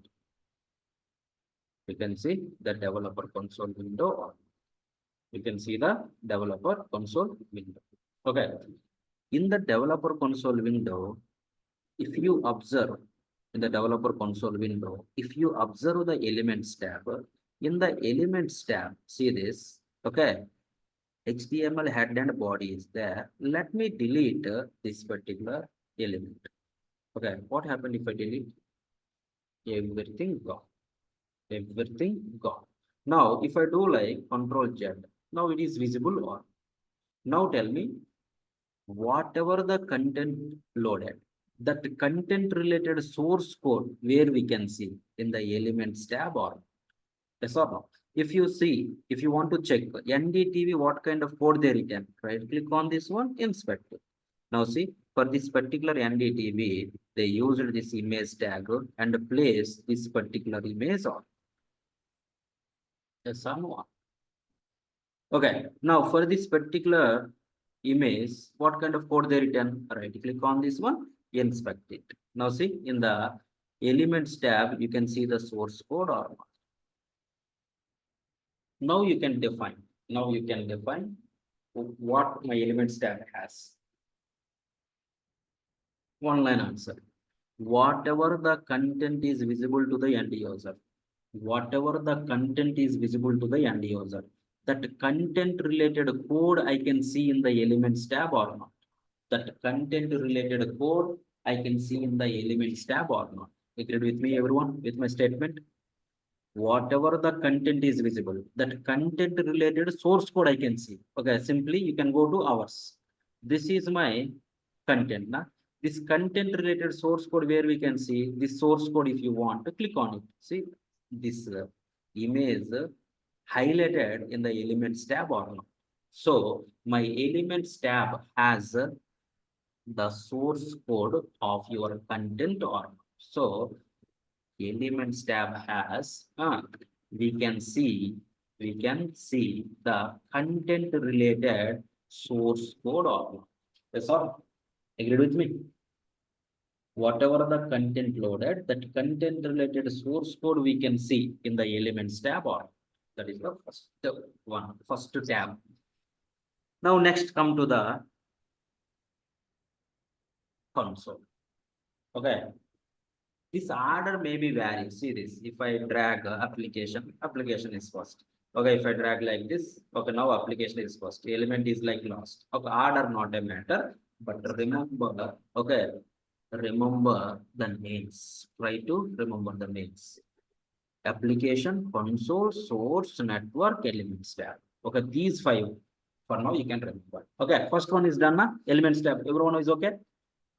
you can see the developer console window, or you can see the developer console window. Okay, in the developer console window, if you observe in the developer console window, if you observe the elements tab, in the elements tab, see this, okay, HTML head and body is there. Let me delete this particular element. Okay, what happened if I delete? Everything gone. Everything gone. Now, if I do like Control Z, now it is visible or now tell me, whatever the content loaded, that content related source code where we can see in the elements tab or yes or no. If you see, if you want to check NDTV, what kind of code they written, right click on this one, inspect it. Now see, for this particular NDTV, they used this image tag and place this particular image on. Yes or no. Okay, now for this particular image, what kind of code they written? Right click on this one, inspect it. Now see, in the elements tab, you can see the source code or not. Now you can define. Now you can define what my elements tab has. One line answer. Whatever the content is visible to the end user, whatever the content is visible to the end user, that content related code I can see in the elements tab or not. That content related code I can see in the elements tab or not. Agreed with me, everyone, with my statement? Whatever the content is visible, that content related source code I can see. Okay, simply you can go to ours. This is my content. Na? This content related source code where we can see this source code, if you want to click on it. See this image highlighted in the elements tab or not. So my elements tab has the source code of your content or not. So elements tab has we can see the content related source code of yes or agreed with me. Whatever the content loaded, that content related source code we can see in the elements tab or that is the first one, first tab. Now next come to the console. Okay, this order may be varying. See this. If I drag application is first. Okay, if I drag like this, okay, now application is first. Element is like last. Okay, order not a matter, but remember, okay, remember the names. Try to remember the names. Application, console, source, network, elements tab. Okay, these five. For now, you can remember. Okay, first one is done. Elements tab. Everyone is okay?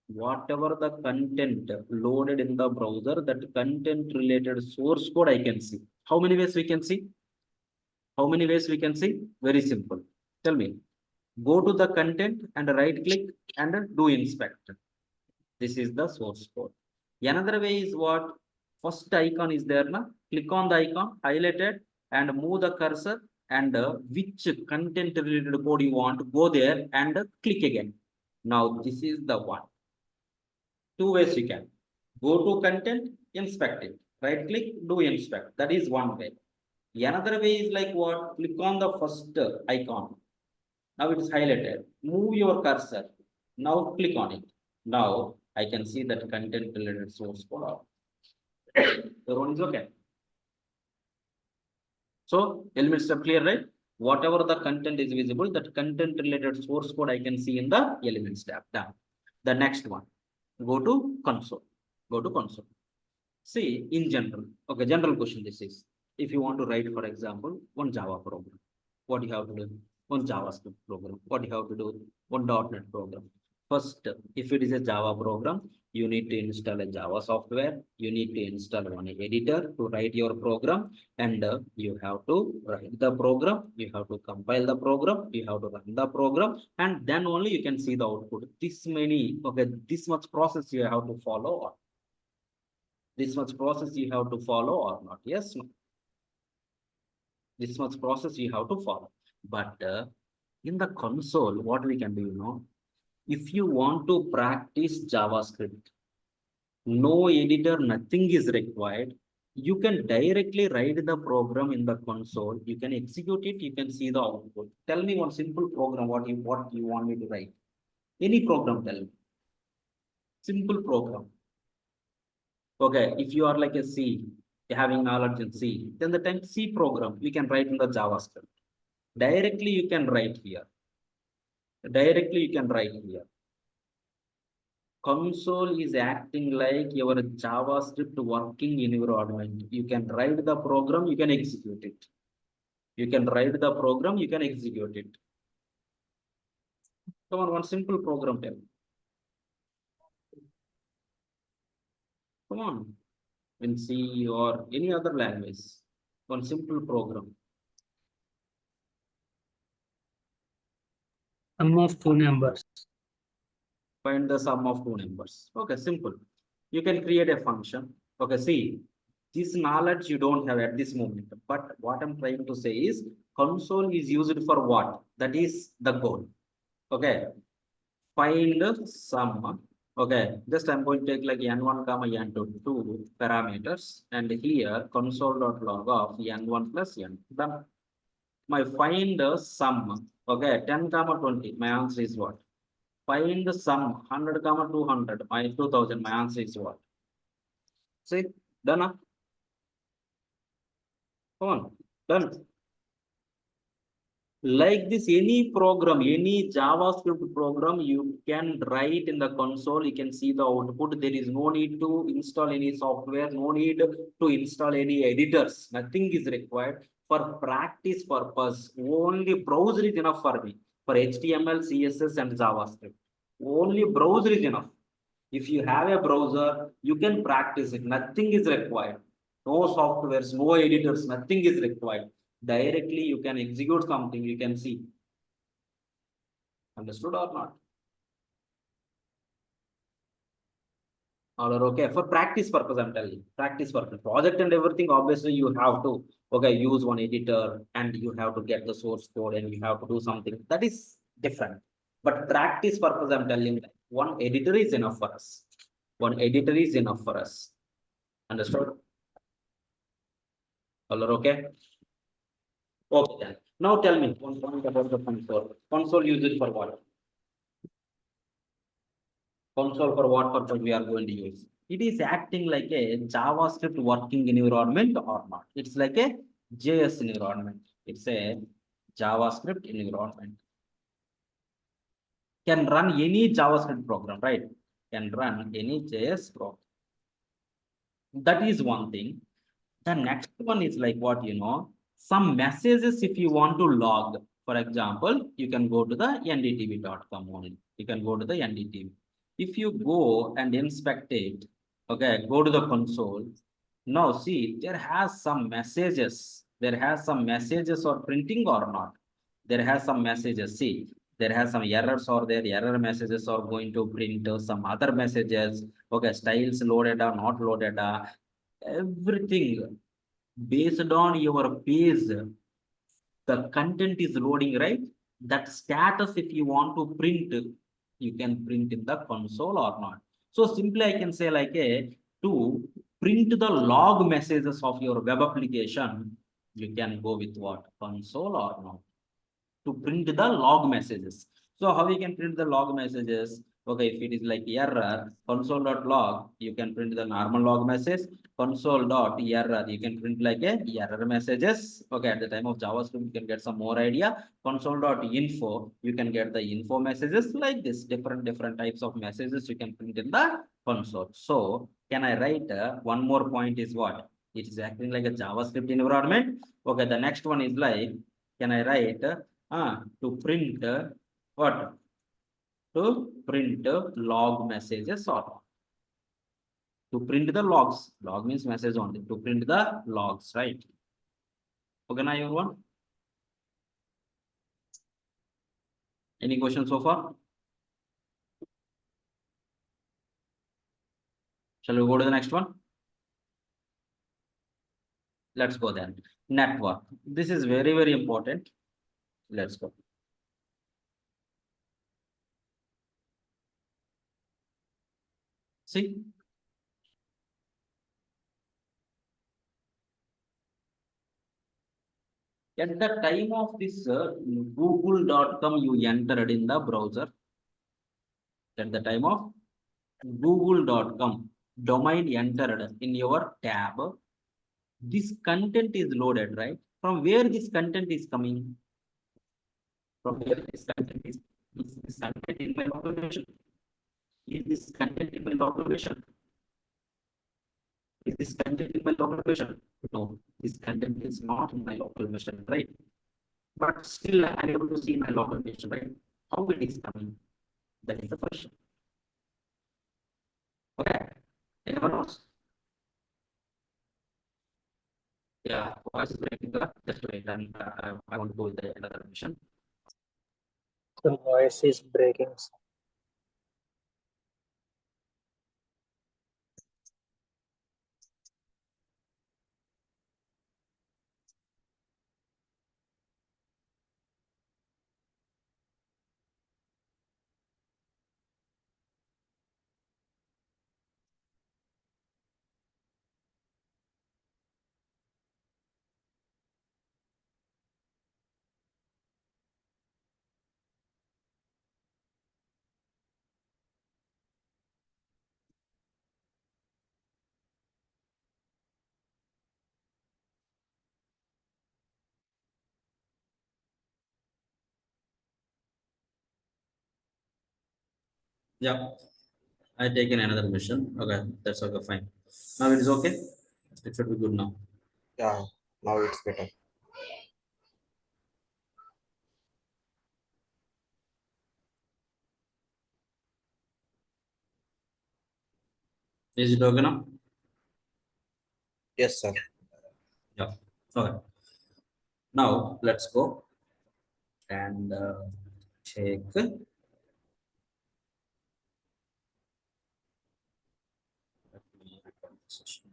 Whatever the content loaded in the browser, that content related source code I can see. How many ways we can see? How many ways we can see? Very simple. Tell me. Go to the content and right click and do inspect. This is the source code. Another way is what? First icon is there. Na? Click on the icon, highlight it and move the cursor and which content related code you want, go there and click again. Now this is the one. Two ways you can go to content, inspect it, right click, do inspect. That is one way. Another way is like what? Click on the first icon. Now it is highlighted. Move your cursor. Now click on it. Now I can see that content related source code. The one is okay. So elements are clear, right? Whatever the content is visible, that content related source code I can see in the elements tab. Done. The next one. Go to console. Go to console. See, in general, okay, general question this is. If you want to write, for example, one Java program, what you have to do? One JavaScript program, what you have to do? One .NET program. First, if it is a Java program, you need to install a Java software. You need to install one editor to write your program, and you have to write the program. You have to compile the program. You have to run the program, and then only you can see the output. This many, okay, this much process you have to follow. This much process you have to follow or not? Yes, no. This much process you have to follow. But in the console, what we can do, if you want to practice JavaScript, no editor, nothing is required. You can directly write the program in the console. You can execute it. You can see the output. Tell me one simple program. What you want me to write? Any program. Tell me. Simple program. Okay. If you are like a C, having knowledge in C, then the time C program we can write in the JavaScript. Directly you can write here. Directly you can write here. Console is acting like your JavaScript working environment. You can write the program, you can execute it. You can write the program, you can execute it. Come on, one simple program tell. Come on, in C or any other language. One simple program. Sum of two numbers. Find the sum of two numbers. Okay, simple. You can create a function. Okay, see, this knowledge you don't have at this moment. But what I'm trying to say is console is used for what? That is the goal. Okay, find sum. Okay, just I'm going to take like n1 comma n2 two parameters, and here console.log of n1 plus n. Done. My find sum. Okay, 10 comma 20. My answer is what? Find the sum 100 comma 200. My 2000. My answer is what? See, done. Come on, done. Like this, any program, any JavaScript program, you can write in the console. You can see the output. There is no need to install any software, no need to install any editors. Nothing is required. For practice purpose, only browser is enough for me. For HTML, CSS, and JavaScript, only browser is enough. If you have a browser, you can practice it. Nothing is required. No softwares, no editors, nothing is required. Directly you can execute something, you can see. Understood or not? All are okay. For practice purpose, I'm telling you. Practice purpose. Project and everything, obviously you have to use one editor, and you have to get the source code, and you have to do something. That is different. But practice purpose, I'm telling you, one editor is enough for us. One editor is enough for us. Understood? All are okay? Okay then. Now tell me one point about the console. Console used for what? Console for what purpose we are going to use? It is acting like a JavaScript working environment or not? It's like a JS environment. It's a JavaScript environment. Can run any JavaScript program, right? Can run any JS program. That is one thing. The next one is like what, some messages if you want to log. For example, you can go to the ndtv.com only. You can go to the ndtv. If you go and inspect it, okay, go to the console. Now see, there has some messages. There has some messages or printing or not. There has some messages. See, there has some errors or their error messages are going to print some other messages. Okay, styles loaded or not loaded. Everything based on your page, the content is loading, right? That status, if you want to print, you can print in the console or not. So simply I can say like a to print the log messages of your web application, you can go with what? Console or not? To print the log messages. So how you can print the log messages? Okay, if it is like error, console.log, you can print the normal log message. Console.error, you can print like a error messages. Okay, at the time of JavaScript, you can get some more idea. Console.info, you can get the info messages like this. Different types of messages you can print in the console. So can I write one more point is what? It is acting like a JavaScript environment. Okay, the next one is like, can I write to print what? To print log messages or to print the logs. Log means message only. To print the logs, right? Okay, now everyone. Any questions so far? Shall we go to the next one? Let's go then. Network. This is very, very important. Let's go. See, at the time of this google.com you entered in the browser. At the time of google.com domain entered in your tab, this content is loaded, right? From where this content is coming? From where this content is this content in my location? Is this content in my location? Is this content in my local version? No, this content is not in my local version, right? But still I'm able to see my local version, right? How it is coming? That is the question. Okay. Anyone else? Yeah, voice is breaking up. Just wait, and I want to go with the another mission. The voice is breaking. Yeah, I taken another mission. Okay, that's okay, fine. Now it is okay. It should be good now. Yeah, now it's better. Is it okay now? Yes, sir. Yeah. Okay. Now let's go and take. Let me record the session.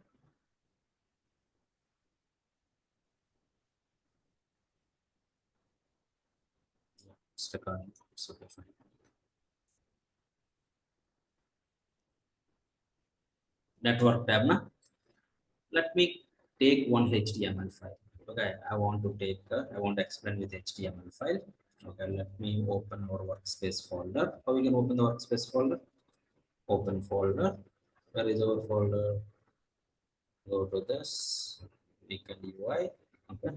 It's recording. It's okay, fine. Network tab na. Let me take one HTML file. Okay, I want to take. I want to explain with HTML file. Okay, let me open our workspace folder. How we can open the workspace folder? Open folder. Where is our folder? Go to this. Beacon UI. Okay.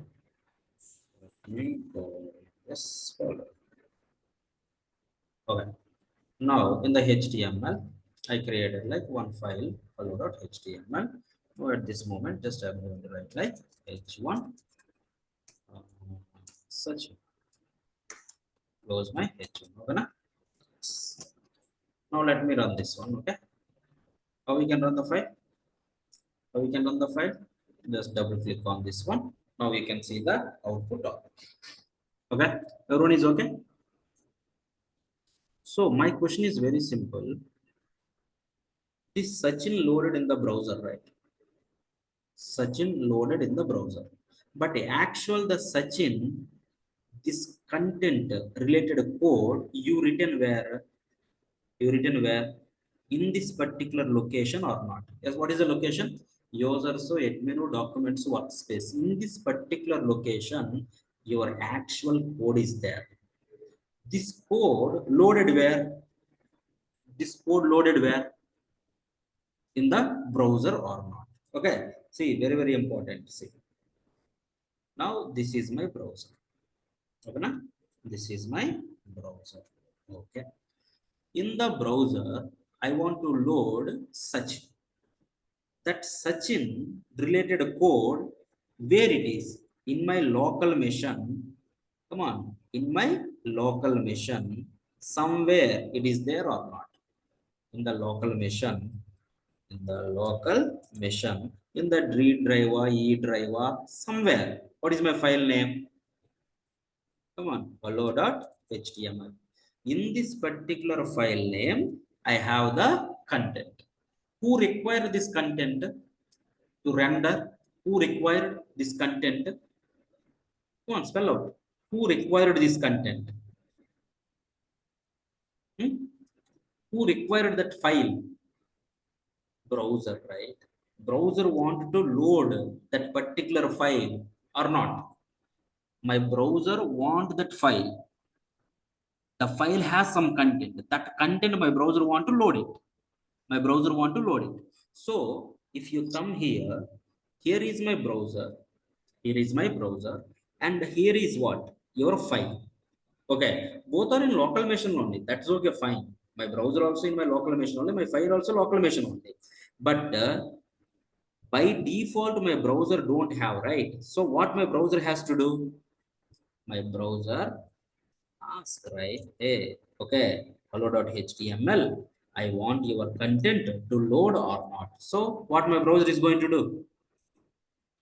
Let me go this folder. Okay. Now in the HTML, I created like one file hello.html. Now at this moment, just I'm going to write like h1 such. Close my h1. Okay, na? Now let me run this one. Okay. How we can run the file? How we can run the file? Just double click on this one. Now we can see the output of it. Okay. Everyone is okay? So my question is very simple. Is Sachin loaded in the browser, right? Sachin loaded in the browser. But actual the Sachin, this content related code you written where? You written where? In this particular location or not? Yes, what is the location? User so admin documents workspace. In this particular location, your actual code is there. This code loaded where? This code loaded where? In the browser or not? Okay, see, very, very important. See, now this is my browser. Okay, na? This is my browser. Okay, in the browser, I want to load such that Sachin related code where it is in my local machine. Come on, in my local machine, somewhere it is there or not? In the local machine, in the local machine, in the D driver, E driver, somewhere. What is my file name? Come on, hello.html. In this particular file name, I have the content. Who require this content to render? Who required this content? Come on, spell out. Who required this content? Who required that file? Browser, right? Browser wanted to load that particular file or not. My browser want that file. The file has some content. That content my browser want to load it. My browser want to load it. So if you come here, here is my browser. Here is my browser. And here is what? Your file. Okay. Both are in local machine only. That's okay, fine. My browser also in my local machine only. My file also local machine only. But by default, my browser don't have, right? So what my browser has to do? My browser ask, right? Hey, okay, hello.html. I want your content to load or not. So what my browser is going to do?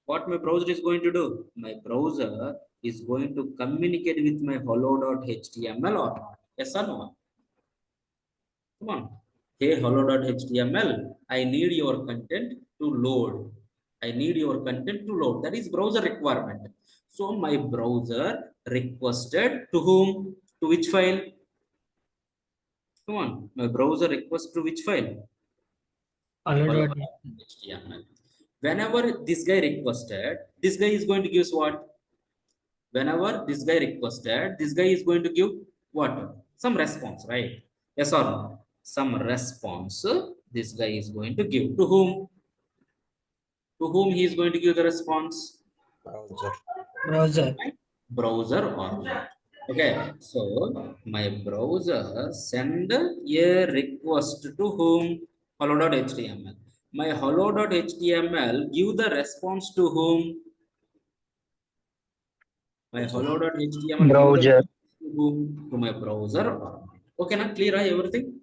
What my browser is going to do? My browser is going to communicate with my hello.html or not. Yes or no? Come on. Hey, hello.html. I need your content to load. I need your content to load. That is browser requirement. So my browser requested to whom? To which file? Come on. My browser request to which file? HTML. Whenever this guy requested, this guy is going to give us what? Whenever this guy requested, this guy is going to give what? Some response, right? Yes or no? Some response this guy is going to give. To whom? To whom he is going to give the response? Browser. Browser or not. Okay, so my browser send a request to whom? Hello.html. My hello.html give the response to whom? My hello.html give the Browser. response to whom? To my browser or not. Okay, now clear everything?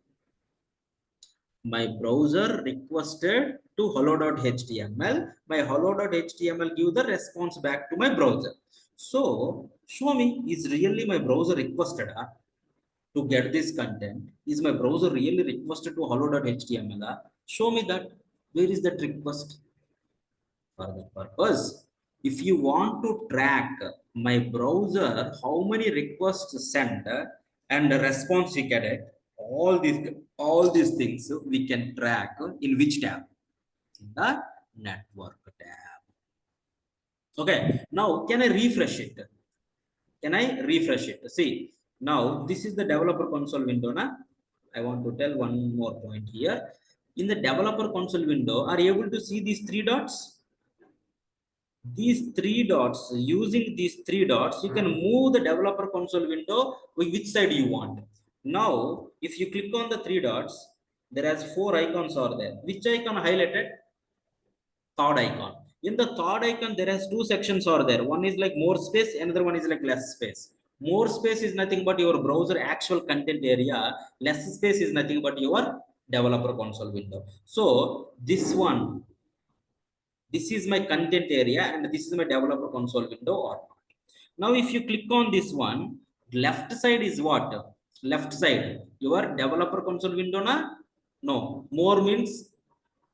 My browser requested to hello.html. My hello.html give the response back to my browser. So show me, is really my browser requested to get this content? Is my browser really requested to hello.html? Show me that. Where is that request? For that purpose, if you want to track my browser, how many requests sent and the response we get it, all these things we can track in which tab? In the network tab. Okay, now can I refresh it? Can I refresh it? See, now this is the developer console window. Now, I want to tell one more point here. In the developer console window, are you able to see these three dots? These three dots, using these three dots, you can move the developer console window with which side you want. Now, if you click on the three dots, there has four icons are there. Which icon highlighted? Third icon. In the third icon, there has two sections are there. One is like more space, another one is like less space. More space is nothing but your browser actual content area. Less space is nothing but your developer console window. So this one, this is my content area and this is my developer console window or not. Now, if you click on this one, left side is what? Left side, your developer console window, na? No, more means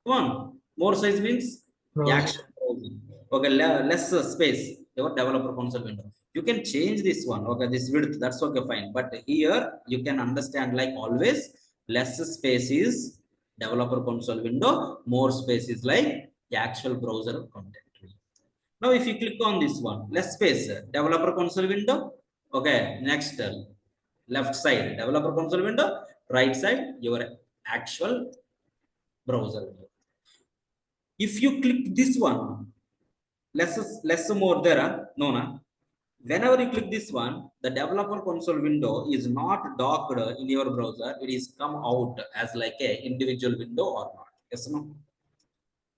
one, more size means Browser. action browsing. Okay, less space, your developer console window. You can change this one, okay, this width, that's okay, fine. But here you can understand, like always, less space is developer console window, more space is like the actual browser content. Now, if you click on this one, less space, developer console window. Okay, next, left side, developer console window, right side, your actual browser window. If you click this one, less more there, no, na. Whenever you click this one, the developer console window is not docked in your browser. It is come out as like a individual window or not. Yes, no.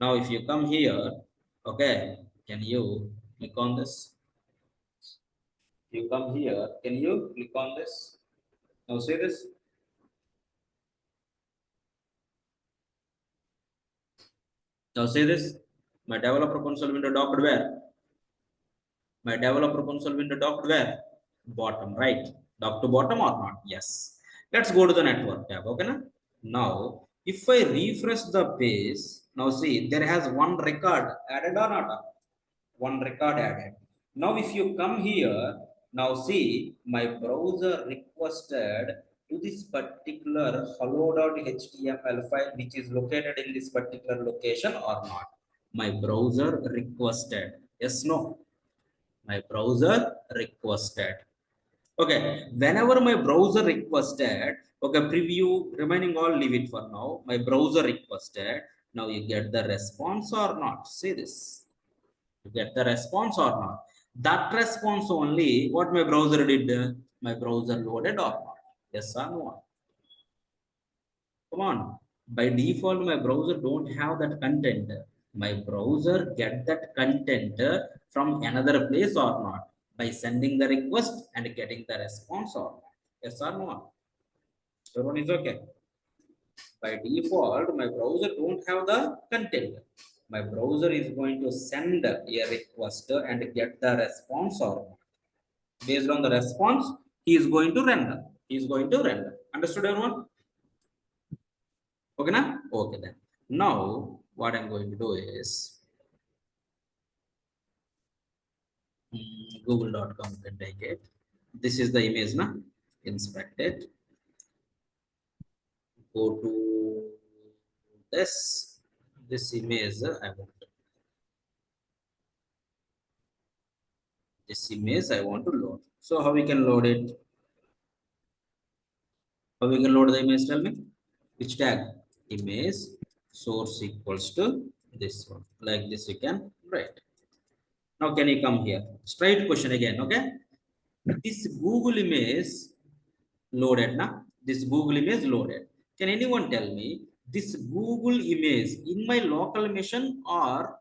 Now, if you come here, okay, can you click on this? You come here, can you click on this? Now see this. Now see this. My developer console window docked where? My developer console window docked where? Bottom, right? Docked to bottom or not? Yes. Let's go to the network tab. Okay, na? Now, if I refresh the page, now see there has one record added or not? one record added. Now if you come here, now see my browser requested to this particular hello.html file which is located in this particular location or not. My browser requested. Yes, no. My browser requested. Okay, whenever my browser requested, okay, preview remaining all, leave it for now. My browser requested. Now you get the response or not. See this. You get the response or not. That response only what my browser did. My browser loaded or not. Yes or no. Come on. By default, my browser don't have that content. My browser get that content from another place or not by sending the request and getting the response or not. Yes or no? Everyone is okay. By default, my browser don't have the content. My browser is going to send a request and get the response or not. Based on the response, he is going to render. He is going to render. Understood, everyone? Okay, na? Okay then. Now, what I'm going to do is google.com can take it. This is the image, na? Inspect it. Go to this image. I want this image. I want to load. So how we can load it? How we can load the image? Tell me. Which tag? Image source equals to this one. Like this, you can write. Now can you come here? Straight question again. Okay. This Google image loaded now. This Google image loaded. Can anyone tell me this Google image in my local machine or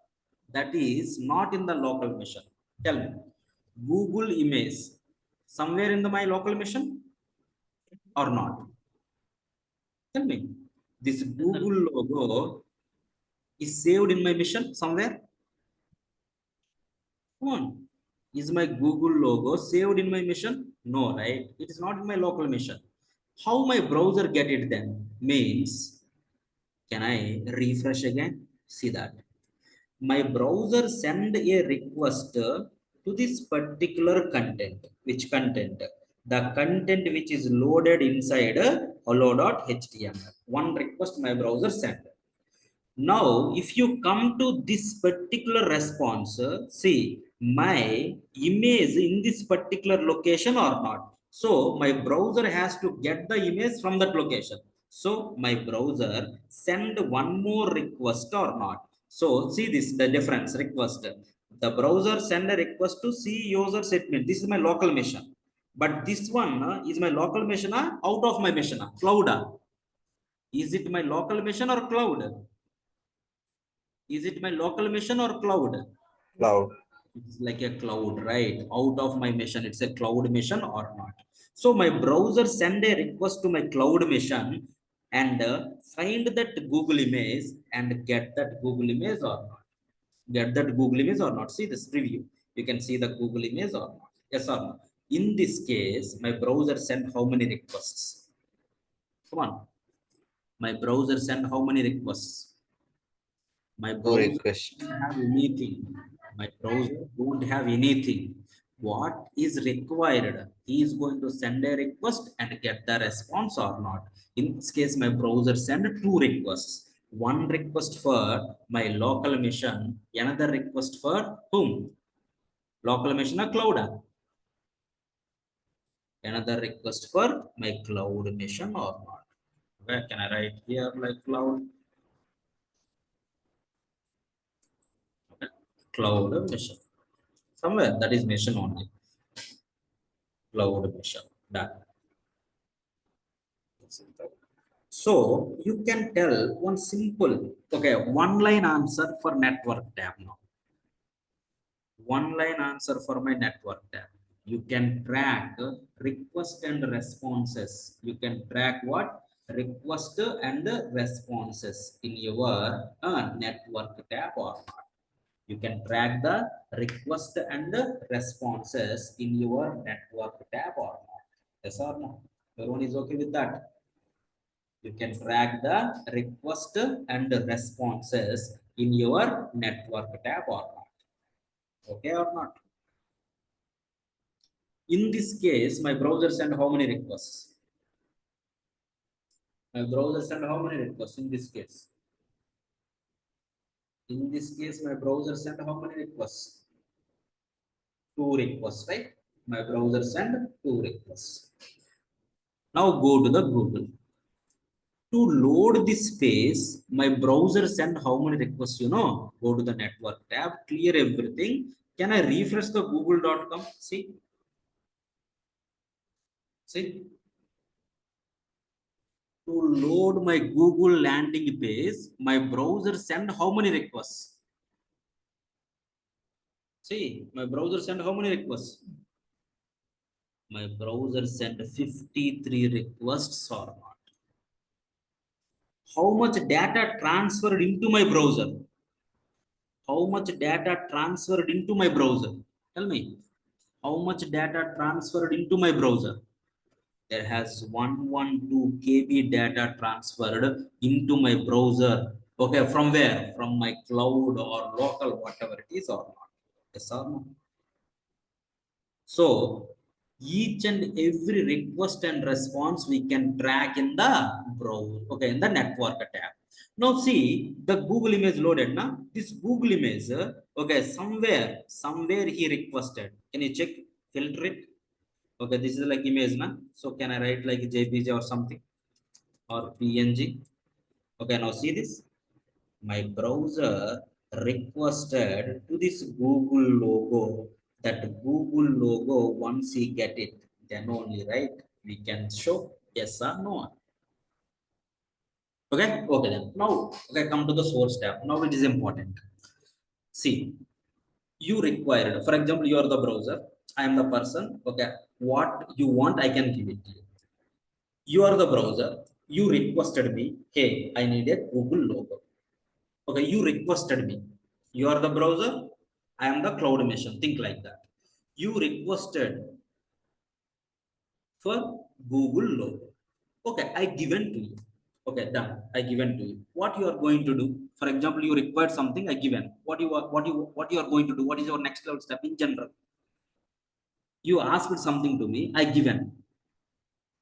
that is not in the local machine? Tell me. Google image somewhere in my local machine or not? Tell me. This Google logo is saved in my machine somewhere? Come on. Is my Google logo saved in my machine? No, right? It is not in my local machine. How my browser get it then? Means, can I refresh again? See that. My browser send a request to this particular content. Which content? The content which is loaded inside hello.html. One request my browser sent. Now, if you come to this particular response, see my image in this particular location or not. So my browser has to get the image from that location. So my browser send one more request or not. So see this, the difference request. The browser send a request to see user statement. This is my local machine. But this one is my local machine out of my machine, cloud. Is it my local machine or cloud? Is it my local machine or cloud? Cloud. It's like a cloud, right? Out of my machine, it's a cloud machine or not. So my browser send a request to my cloud machine and find that Google image and get that Google image or not. Get that Google image or not. See this preview. You can see the Google image or not. Yes or no. In this case, my browser sent how many requests? Come on. My browser sent how many requests? My browser request. don't have anything. My browser don't have anything. What is required? He is going to send a request and get the response or not. In this case, my browser send two requests. One request for my local machine, another request for whom? Local machine or cloud? Another request for my cloud machine or not. Where can I write here like cloud? Okay. Cloud machine. Somewhere that is machine only. Cloud machine. Done. So you can tell one simple, okay, one line answer for network tab now. One line answer for my network tab. You can track request and responses. You can track what? Request and responses in your network tab or not. You can track the request and responses in your network tab or not. Yes or no? Everyone is okay with that? You can track the request and responses in your network tab or not. Okay or not? In this case, my browser send how many requests? My browser send how many requests in this case? In this case, my browser send how many requests? Two requests, right? My browser send two requests. Now go to the Google. To load this space, my browser send how many requests, you know? Go to the network tab, clear everything. Can I refresh the google.com? See? See? To load my Google landing page, my browser send how many requests? See, my browser send how many requests? My browser sent 53 requests or not. How much data transferred into my browser? How much data transferred into my browser? Tell me. How much data transferred into my browser? There has 112 KB data transferred into my browser. Okay, from where? From my cloud or local, whatever it is or not. Yes or no? So each and every request and response we can track in the browser, okay, in the network tab. Now see the Google image loaded now. This Google image, okay, somewhere he requested. Can you check? Filter it. Okay, this is like image now. So can I write like JPG or something or PNG? Okay, now see this. My browser requested to this Google logo. That Google logo, once we get it, then only, right, we can show yes or no. Okay, okay then. Now, okay, come to the source tab. Now it is important. See, you required, for example, you are the browser, I am the person. Okay, what you want, I can give it to you. You are the browser. You requested me, hey, I need a Google logo. Okay, you requested me. You are the browser. I am the cloud machine. Think like that. You requested for Google logo. Okay, I given to you. Okay, done. I given to you. What you are going to do? For example, you required something. I given. What you are going to do? What is your next level step in general? You asked something to me. I given.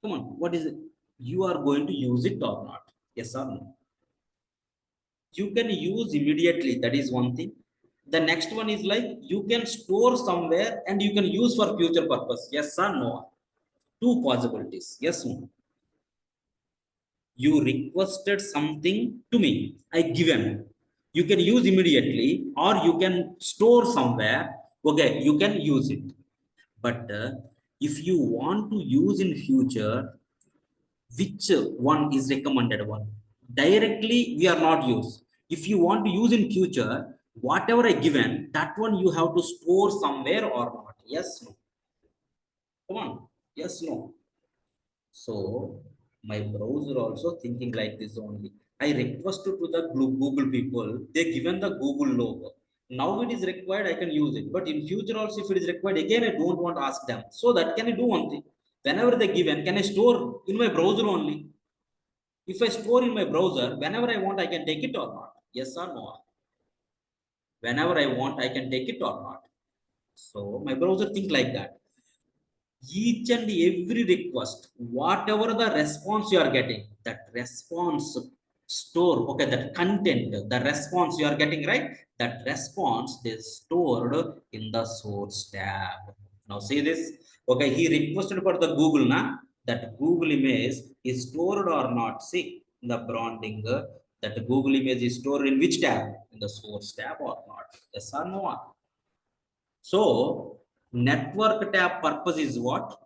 Come on. What is it? You are going to use it or not? Yes or no? You can use immediately, that is one thing. The next one is like you can store somewhere and you can use for future purpose. Yes or no? Two possibilities. Yes, no? You requested something to me, I given. You can use immediately or you can store somewhere. Okay, you can use it. But if you want to use in future, which one is recommended one? Directly we are not use. If you want to use in future, whatever I given, that one you have to store somewhere or not. Yes, no? Come on. Yes, no? So my browser also thinking like this only. I requested to the Google people, they given the Google logo. Now it is required, I can use it. But in future also, if it is required again, I don't want to ask them. So that can I do one thing? Whenever they given, can I store in my browser only? If I store in my browser, whenever I want, I can take it or not? Yes or no? Whenever I want, I can take it or not? So my browser think like that. Each and every request, whatever the response you are getting, that response store, okay, that content, the response you are getting, right? That response is stored in the source tab. Now see this. Okay, he requested for the Google na, that Google image is stored or not. See the branding, that Google image is stored in which tab? In the source tab or not? Yes or no? So network tab purpose is what?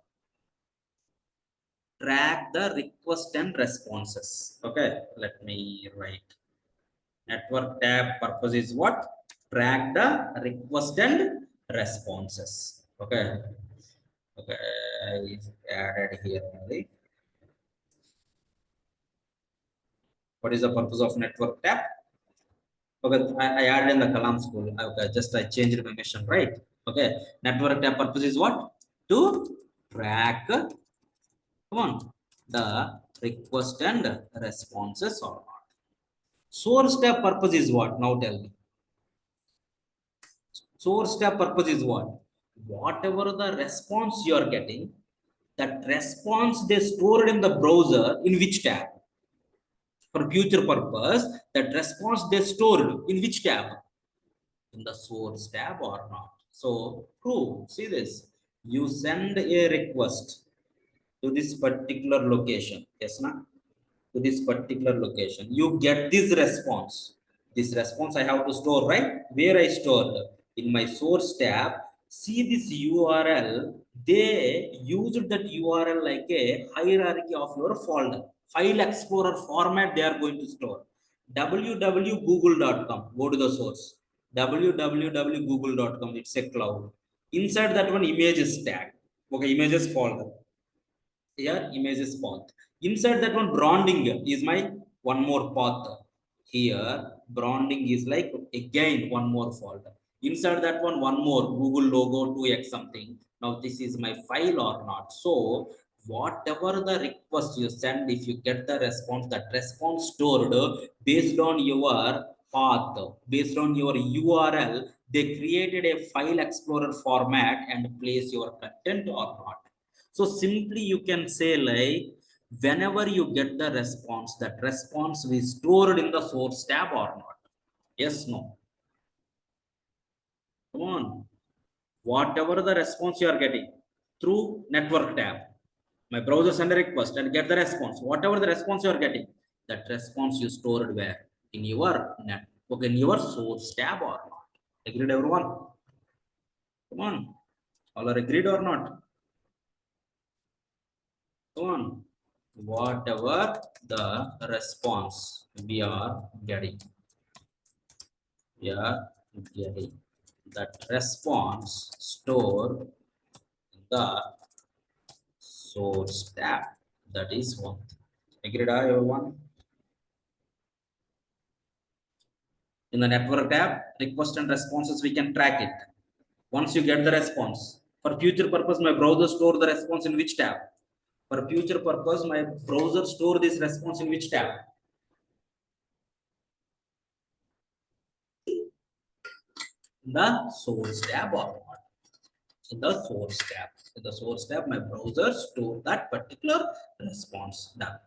Track the request and responses. Okay, let me write. Network tab purpose is what? Track the request and responses. Okay. Okay, I added here only. What is the purpose of network tab? Okay, I added in the Kalam school. Okay, just I changed my mission, right? Okay, network tab purpose is what? To track, come on, the request and responses or not. Source tab purpose is what? Now tell me. Source tab purpose is what? Whatever the response you are getting, that response they stored in the browser in which tab? For future purpose, that response they stored in which tab? In the source tab or not? So true. See this. You send a request to this particular location. Yes, na? To this particular location. You get this response. This response I have to store, right? Where I stored? In my source tab. See this URL. They used that URL like a hierarchy of your folder. File Explorer format they are going to store. www.google.com. Go to the source. www.google.com. It's a cloud. Inside that one images tag. Okay, images folder. Here images path. Inside that one branding is my one more path. Here branding is like again one more folder. Inside that one more Google logo 2x something. Now this is my file or not? So whatever the request you send, if you get the response, that response stored based on your path, based on your URL, they created a file explorer format and place your content or not. So simply you can say like, whenever you get the response, that response is stored in the source tab or not? Yes, no? Come on. Whatever the response you are getting through network tab, my browser send a request and get the response. Whatever the response you are getting, that response you stored where? In your network, in your source tab or not? Agreed, everyone? Come on. All are agreed or not? Come on. Whatever the response we are getting, that response store the source tab. That is one thing. Agreed, everyone? In the network tab, request and responses, we can track it. Once you get the response, for future purpose, my browser store the response in which tab? For future purpose, my browser store this response in which tab? In the source tab or not? In the source tab. In the source tab, my browser store that particular response. Done.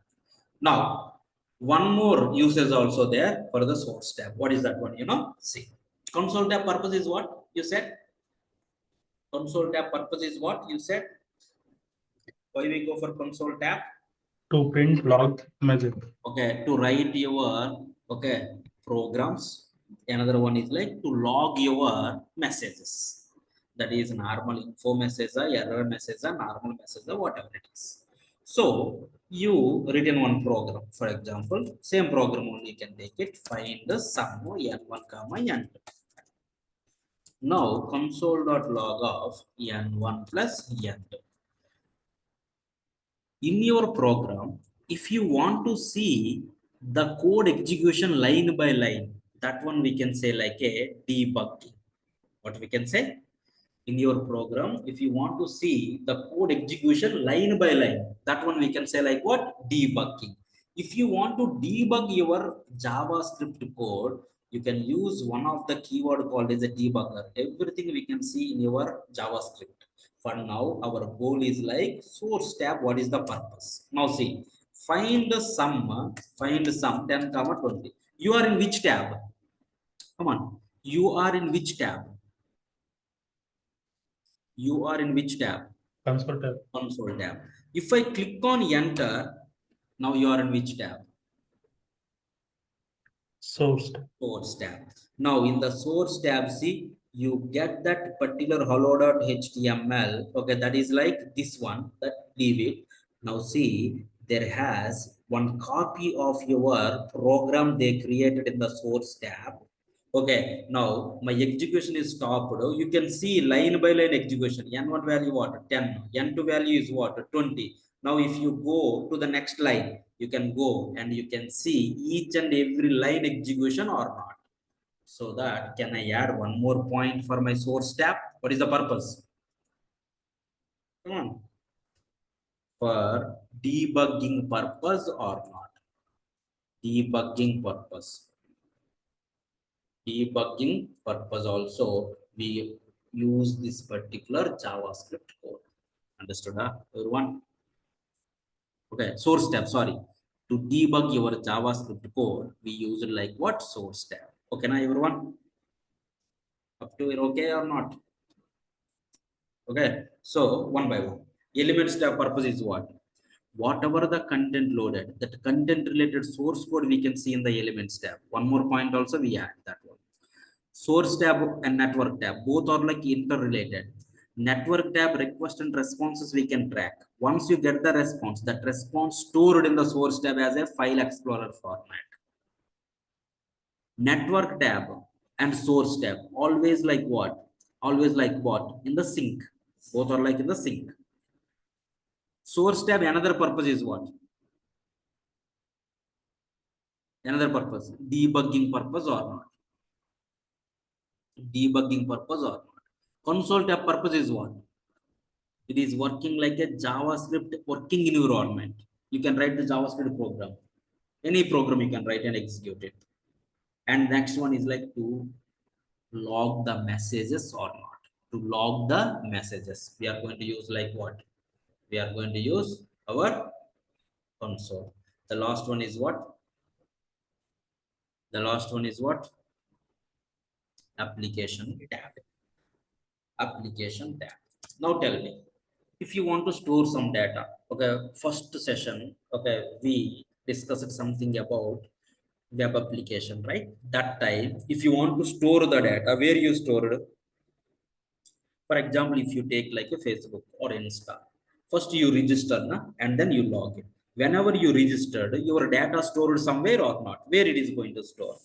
Now, one more usage also there for the source tab. What is that one? See, console tab purpose is what you said. Console tab purpose is what you said. Why we go for console tab? To print log message. Okay, to write your programs. Another one is like to log your messages. That is normal info message, error message, normal message, whatever it is. So you written one program, for example, same program only you can take it, find the sum n1 comma n2. Now console.log of n1 plus n2. In your program, if you want to see the code execution line by line, that one we can say like a debugging. What we can say? In your program, if you want to see the code execution line by line, that one we can say like what? Debugging. If you want to debug your JavaScript code, you can use one of the keyword called as a debugger. Everything we can see in your JavaScript. For now, our goal is like source tab. What is the purpose? Now see, find the sum 10 comma 20. You are in which tab? Come on, you are in which tab? You are in which tab? Console tab. Console tab. If I click on enter, now you are in which tab? Source tab. Source tab. Now in the source tab, see, you get that particular hello.html. Okay, that is like this one, that leave it. Now see, there has one copy of your program they created in the source tab. Okay, now my execution is stopped. You can see line by line execution. N1 value what? 10. N2 value is what? 20. Now if you go to the next line, you can go and you can see each and every line execution or not. So that, can I add one more point for my source tab? What is the purpose? Come on. For debugging purpose or not? Debugging purpose. Debugging purpose also we use this particular JavaScript code. Understood, everyone? Okay, source tab, sorry. To debug your JavaScript code, we use it like what? Source tab. Okay, now everyone? Up to it, okay or not? Okay, so one by one. Elements tab purpose is what? Whatever the content loaded, that content related source code we can see in the elements tab. One more point also we add that one. Source tab and network tab, both are like interrelated. Network tab request and responses we can track. Once you get the response, that response stored in the source tab as a file explorer format. Network tab and source tab, always like what? Always like what? In the sync. Both are like in the sync. Source tab, another purpose is what? Another purpose, debugging purpose or not? Debugging purpose or not? Console tab purpose is what? It is working like a JavaScript working environment. You can write the JavaScript program. Any program you can write and execute it. And next one is like to log the messages or not. To log the messages. We are going to use like what? We are going to use our console. The last one is what? The last one is what? Application tab. Application tab. Now tell me, if you want to store some data, okay, first session, okay, we discussed something about web application, right? That time, if you want to store the data, where you store it? For example, if you take like a Facebook or Insta, first you register and then you log in. Whenever you registered, your data stored somewhere or not? Where it is going to store?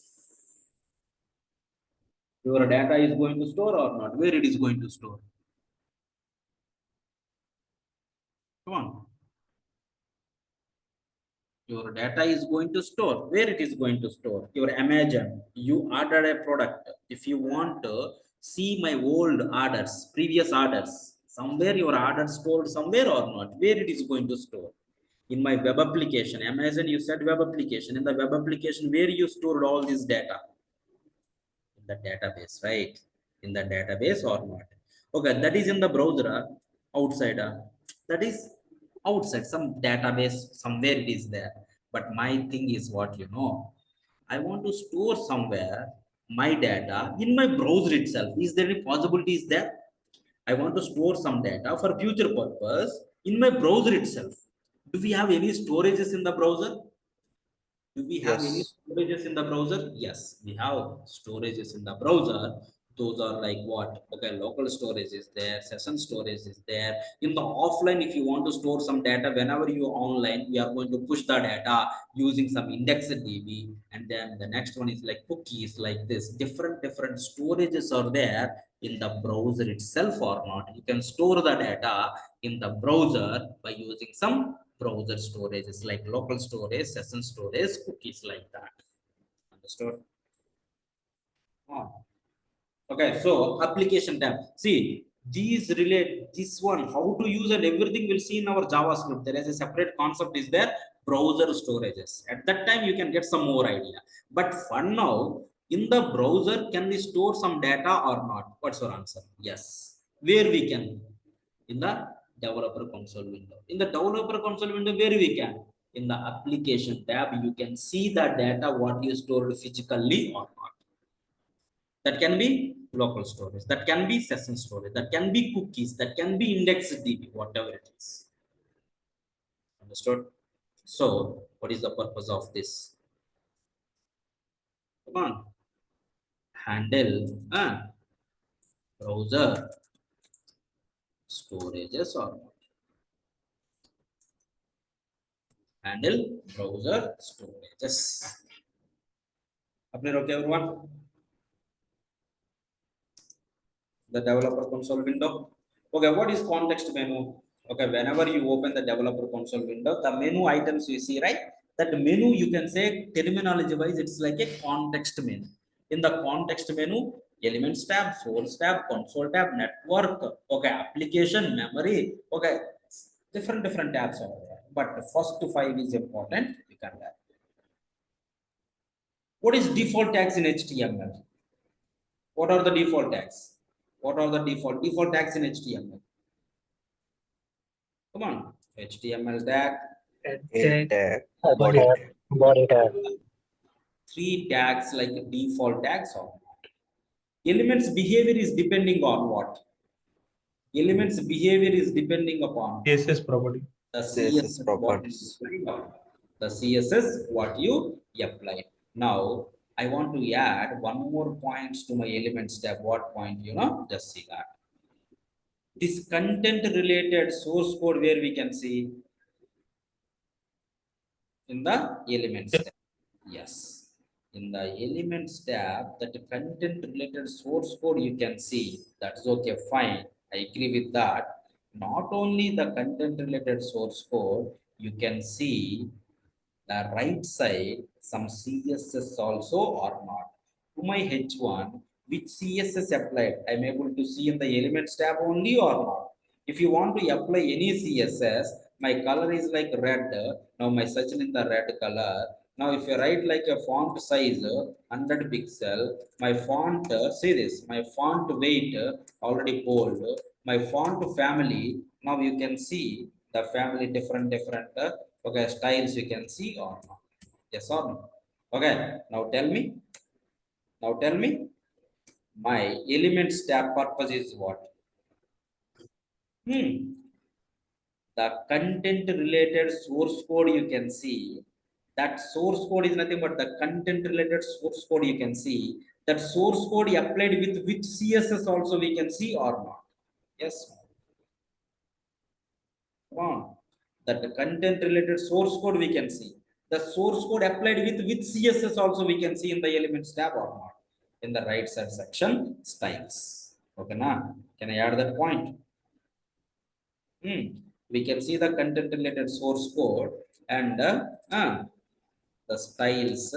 Your data is going to store or not? Where it is going to store? Come on. Your data is going to store. Where it is going to store? Your imagine you ordered a product. If you want to see my old orders, previous orders, somewhere your order stored somewhere or not? Where it is going to store? In my web application. Imagine you said web application. In the web application, where you stored all this data? In the database, right? In the database or not? Okay, that is in the browser, outside. That is outside some database, somewhere it is there. But my thing is what I want to store somewhere my data in my browser itself. Is there any possibilities there? I want to store some data for future purpose in my browser itself. Do we have any storages in the browser? Do we have any Yes. storages in the browser? Yes, we have storages in the browser. Those are like what? Okay, local storage is there, session storage is there. In the offline, if you want to store some data, whenever you are online, we are going to push the data using some indexed DB. And then the next one is like cookies, like this. Different storages are there in the browser itself or not. You can store the data in the browser by using some browser storage is like local storage, session storage, cookies like that. Understood? Okay, so application tab. See, these relate this one, how to use and everything we'll see in our JavaScript. There is a separate concept is there, browser storages. At that time, you can get some more idea. But for now, in the browser, can we store some data or not? What's your answer? Yes. Where we can? In the developer console window. In the developer console window, where we can? In the application tab, you can see the data what you stored physically or not. That can be local storage, that can be session storage, that can be cookies, that can be indexed DB, whatever it is. Understood? So, what is the purpose of this? Come on. Handle browser storages or not. Handle browser storages. Okay, everyone? The developer console window. Okay, what is context menu? Okay, whenever you open the developer console window, the menu items you see, right? That menu, you can say terminology wise, it's like a context menu. In the context menu, elements tab, source tab, console tab, network, okay, application, memory, okay, different tabs are there. But the first 5 is important. You can learn. What is default tags in HTML? What are the default tags? What are the default tags in HTML? Come on, HTML tag. Head tag, Body body tag. 3 tags like default tags or elements behavior is depending on what? Elements behavior is depending upon CSS property. the CSS CSS properties. the CSS what you apply. Now I want to add one more point to my elements tab. What point? Just see that. This content related source code where we can see in the elements tab. Yes. In the elements tab, that content related source code you can see. That's okay, fine. I agree with that. Not only the content related source code, you can see the right side some CSS also or not. To my H1, which CSS applied? I'm able to see in the elements tab only or not. If you want to apply any CSS, my color is like red. Now my search in the red color. Now if you write like a font size 100 pixel, my font, see this, my font weight already bold. My font family, now you can see the family different okay, styles you can see or not. Yes or no? Okay, now tell me, my elements tab purpose is what? The content related source code you can see. That source code is nothing but the content related source code you can see. That source code applied with which CSS also we can see or not. Yes. Come on. That the content related source code we can see. The source code applied with which CSS also we can see in the elements tab or not. In the right side section, styles. Okay, now can I add that point? We can see the content related source code and the styles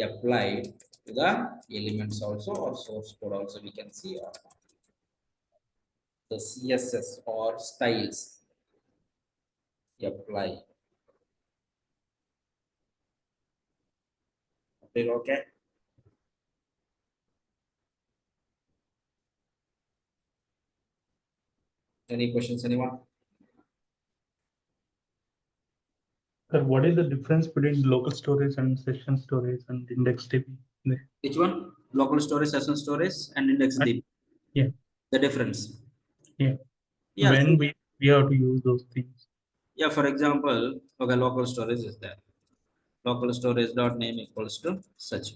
applied to the elements also or source code also we can see or not. The CSS or styles apply. Okay. Any questions, anyone? Sir, what is the difference between local storage and session storage and index DB? Which one? Local storage, session storage, and index DB. Yeah. The difference. Yeah. Yeah. When we have to use those things. Yeah. For example, okay, local storage is there. Local storage dot name equals to such.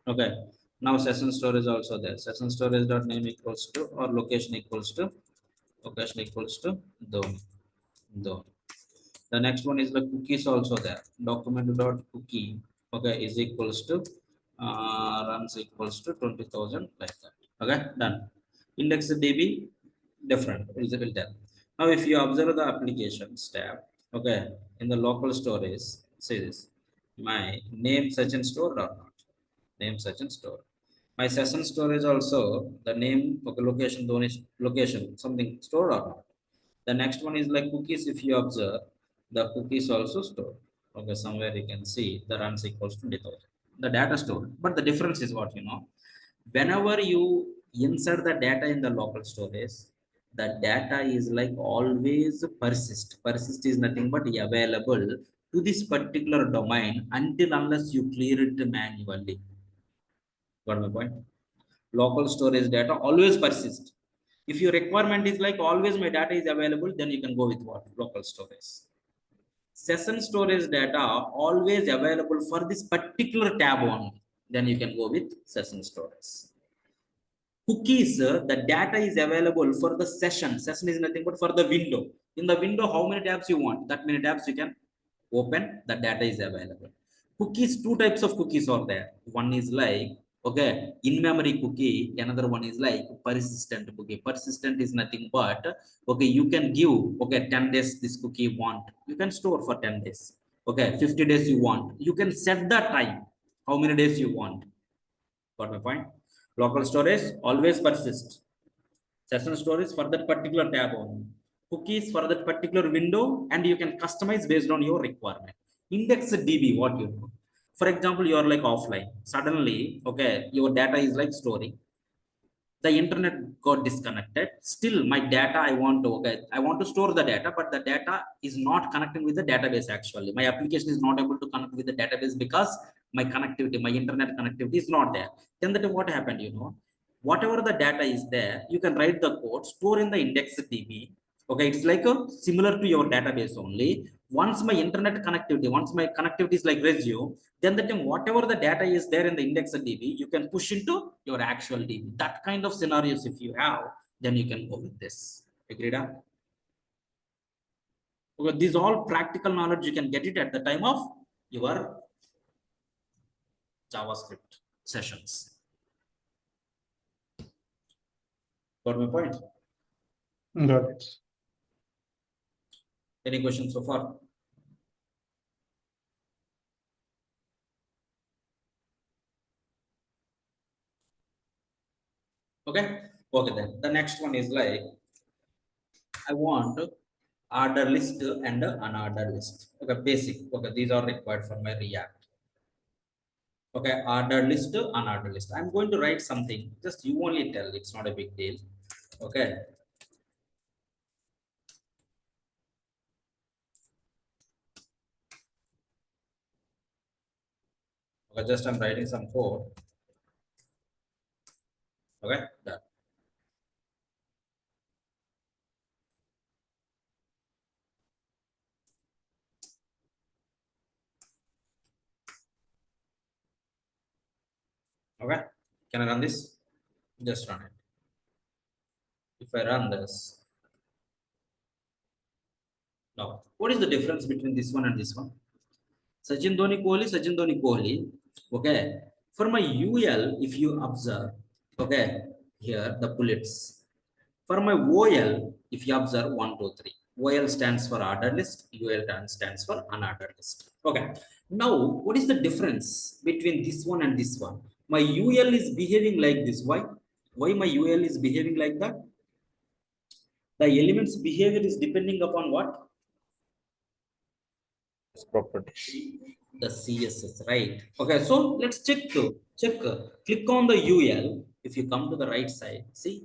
Okay. Now session storage also there. Session storage dot name equals to or location equals to dom. The next one is the cookies also there. Document dot cookie, okay, is equals to runs equals to 20,000 like that. Okay, done. Index DB different, visible there. Now if you observe the applications tab, okay, in the local storage, see this, my name search and store or not, name search and store. My session storage also the name, okay, location, location something stored or not. The next one is like cookies. If you observe, the cookies also stored. Okay, somewhere you can see the runs equals to 20,000. The data stored, but the difference is what whenever you insert the data in the local storage, the data is like always persist. Persist is nothing but available to this particular domain until unless you clear it manually. Got my point? Local storage data always persist. If your requirement is like always my data is available, then you can go with what? Local storage. Session storage data always available for this particular tab only. Then you can go with session storage. Cookies, the data is available for the session. Session is nothing but for the window. In the window, how many tabs you want? That many tabs you can open. The data is available. Cookies, 2 types of cookies are there. One is like, okay, in-memory cookie. Another one is like persistent cookie. Persistent is nothing but, okay, you can give, okay, 10 days this cookie want. You can store for 10 days. Okay, 50 days you want. You can set the time. How many days you want. Got my point? Local storage always persists. Session storage for that particular tab only. Cookies for that particular window, and you can customize based on your requirement. Index DB, what you do. For example, you are like offline. Suddenly, okay, your data is like storing. the internet got disconnected. Still my data I want to, okay, I want to store the data, but the data is not connecting with the database. Actually my application is not able to connect with the database because my connectivity, my internet connectivity is not there. Then that what happened, you know, whatever the data is there, you can write the code, store in the index.db. Okay, it's like a similar to your database only. Once my internet connectivity, once my connectivity is like resume, then the time whatever the data is there in the index.db, you can push into your actual db. That kind of scenarios if you have, then you can go with this. Agreed? Okay, these all practical knowledge you can get it at the time of your JavaScript sessions. Got my point? Got it. Any questions so far? Okay, okay, then the next one is like, I want order list and unordered list. Okay, basic. Okay, these are required for my React. Okay, ordered list, unordered list. I'm going to write something, just you only tell, it's not a big deal. Okay, okay, just I'm writing some code. Okay, done. Okay, can I run this? Just run it. If I run this now, what is the difference between this one and this one? Sachin Dhoni Kohli, Sachin Dhoni Kohli. Okay, for my UL, if you observe, okay, here the bullets. For my OL, if you observe 1, 2, 3, OL stands for ordered list, UL stands for unordered list. Okay, now what is the difference between this one and this one? My UL is behaving like this. Why my UL is behaving like that? The elements behavior is depending upon what? Properties. The CSS, right? Okay, so let's check. Click on the UL. If you come to the right side, see,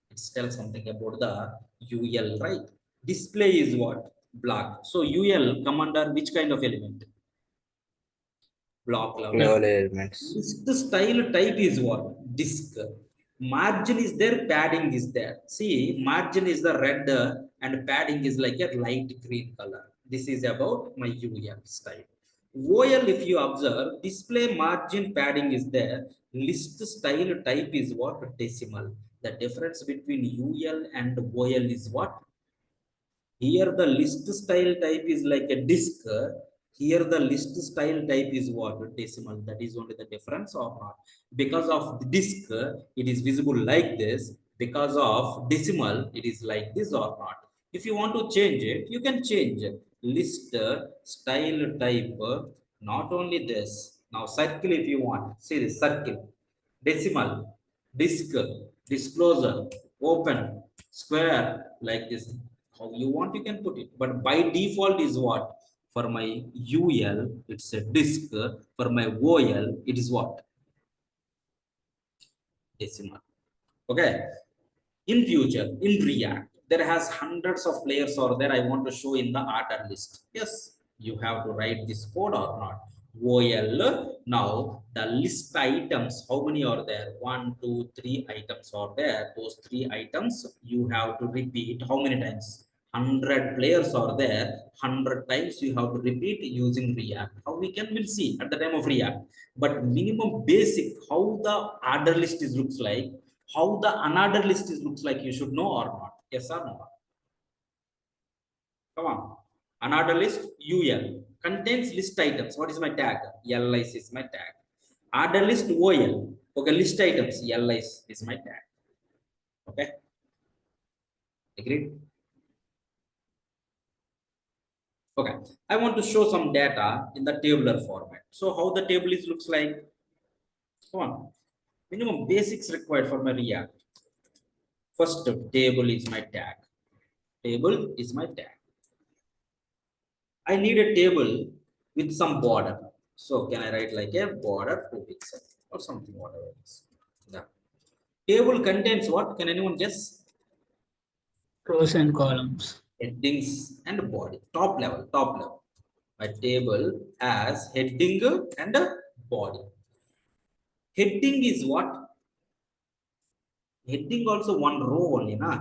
it tells something about the UL, right? Display is what? Black. So UL come under which kind of element? Block level. All elements. List style type is what? Disk. Margin is there, padding is there. See, margin is the red and padding is like a light green color. This is about my UL style. OL, if you observe, display margin padding is there. List style type is what? Decimal. The difference between UL and OL is what? Here the list style type is like a disk. Here the list style type is what? Decimal. That is only the difference or not. Because of the disk, it is visible like this. Because of decimal, it is like this or not. If you want to change it, you can change it. List style type, not only this. Now circle if you want. See this circle. Decimal, disk, disclosure, open, square, like this. How you want, you can put it. But by default is what? For my UL, it's a disk. For my OL, it is what? Decimal. Okay. In future, in React, there has hundreds of players or there I want to show in the order list. Yes, you have to write this code or not. OL, now the list items, how many are there? 1, 2, 3 items are there. Those 3 items you have to repeat how many times? 100 players are there. 100 times you have to repeat using React. How we can, we'll see at the time of React. But minimum basic, how the order list is looks like, how the unordered list is looks like, you should know or not? Yes or no? Come on. Unordered list, UL contains list items. What is my tag? LIS is my tag. Ordered list, OL. Okay, list items, LIS is my tag. Okay. Agreed? Okay. I want to show some data in the tabular format. So how the table is looks like? Come on. Minimum basics required for my React. First, table is my tag. Table is my tag. I need a table with some border. So can I write like a border 2 pixels or something, whatever it is. Yeah. Table contains what? Can anyone guess? Rows and columns. Headings and body. Top level, top level. My table has heading and a body. Heading is what? Heading also one row only, na?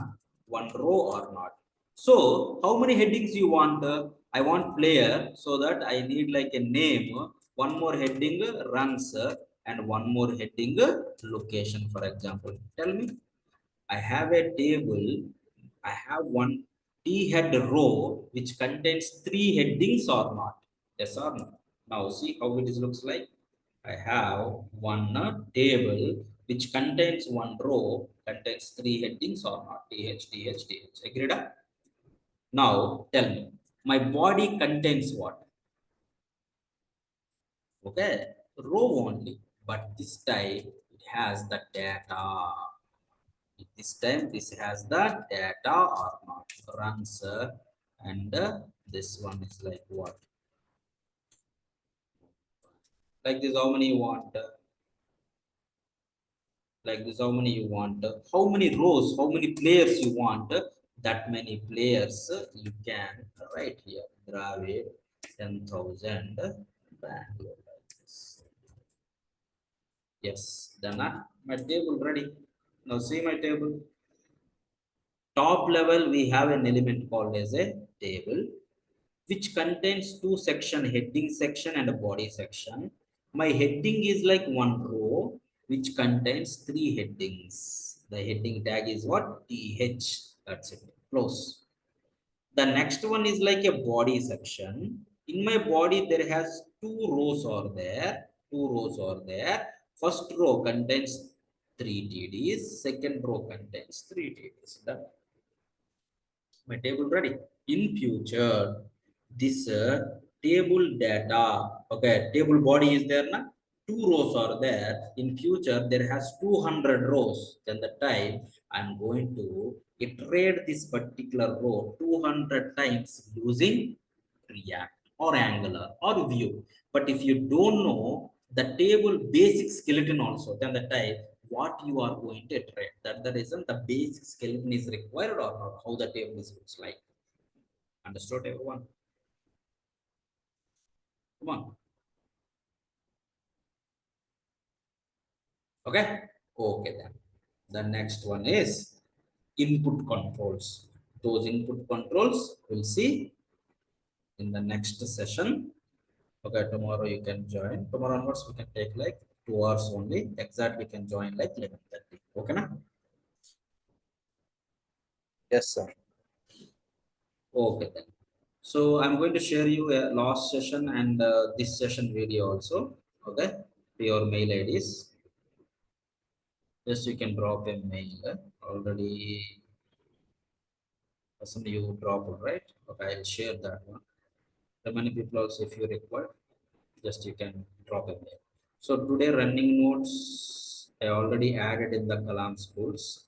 One row or not? So how many headings you want? I want player, so that I need like a name, one more heading runs, and one more heading location, for example. Tell me, I have a table, I have one T head row which contains 3 headings or not? Yes or no? Now see how it is looks like. I have one table which contains one row, contains 3 headings or not? TH, TH, TH. Agreed? Now tell me, my body contains what? Okay, row only, but this time it has the data. This time this has the data or not? Runs, and this one is like what? Like this, how many you want? Like this, how many you want? How many rows, how many players you want? That many players you can write here. Dravid 10,000 Bangalore, like this. Yes, done. My table ready. Now see my table. Top level we have an element called as a table, which contains 2 section, heading section and a body section. My heading is like one row which contains 3 headings. The heading tag is what? TH. That's it. Close. The next one is like a body section. In my body there has 2 rows are there. 2 rows are there. First row contains 3 TDs. Second row contains 3 TDs. Done. My table ready. In future, this table data, okay, table body is there na? 2 rows are there. In future there has 200 rows. Then the time I'm going to iterate this particular row 200 times using React or Angular or Vue. But if you don't know the table basic skeleton also, then the type what you are going to iterate. That the reason the basic skeleton is required or not, how the table is looks like. Understood, everyone? Come on. Okay. Okay then. The next one is input controls. Those input controls we'll see in the next session. Okay, tomorrow you can join. Tomorrow onwards we can take like 2 hours only. Exactly, we can join like 11:30. Okay, na? Yes, sir. Okay then. So I'm going to share you a last session and this session video also. Okay, to your mail IDs. Just you can drop a mail. Already person you drop, right? Okay, I'll share that one. The many people also, if you require, just you can drop a mail. So today running notes I already added in the Kalam schools.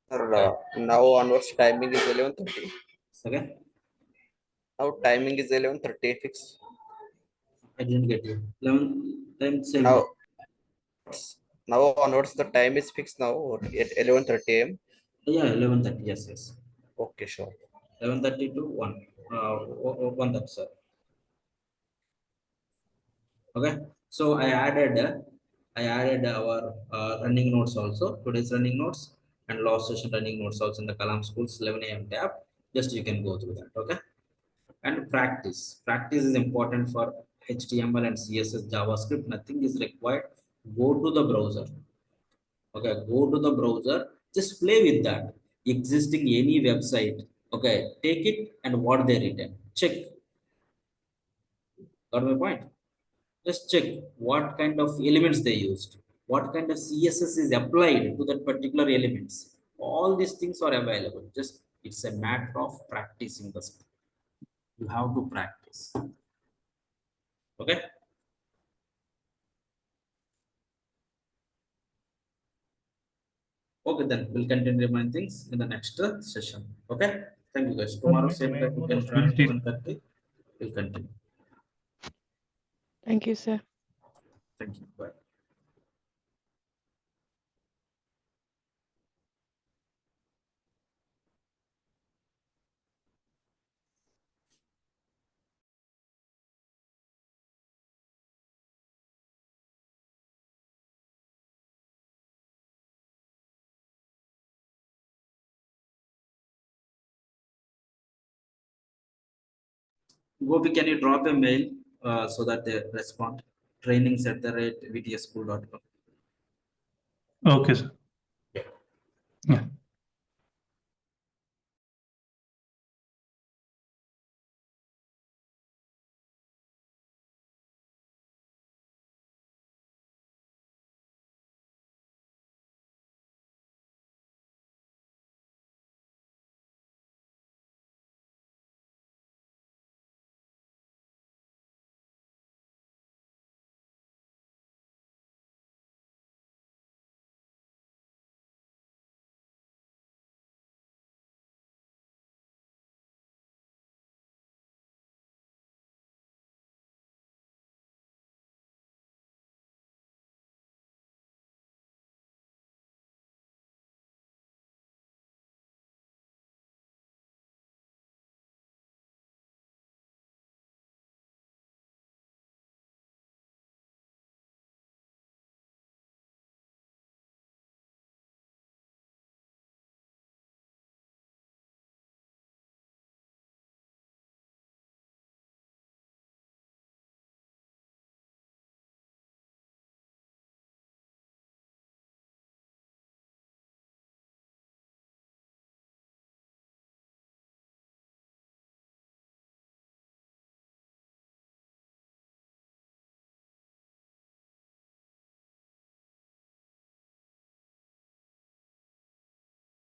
Sir, Okay. now onwards timing is 11:30. Okay, Now timing is 11:30 fix. I didn't get you. 11 same. Now, now onwards the time is fixed now at 11:30 a.m. Yeah, 11:30. Yes, yes. Okay, sure. 11:30 to 1. 1 that, sir. Okay, so I added our running notes also, today's running notes and last session running notes also in the Kalam schools 11 a.m. tab. Just you can go through that. Okay, and practice is important for HTML and CSS JavaScript. Nothing is required. Go to the browser. Okay, go to the browser, just play with that existing any website. Okay, take it and what they written, check. Got my point? Just check what kind of elements they used, what kind of CSS is applied to that particular elements. All these things are available. Just it's a matter of practicing the skill. You have to practice. Okay. Okay, then we'll continue remaining things in the next session. Okay. Thank you guys. Tomorrow same time you can join 11:30. We'll continue. Thank you, sir. Thank you. Bye. Gopi, can you drop a mail so that they respond? Trainings@vtsschool.com. Okay, sir.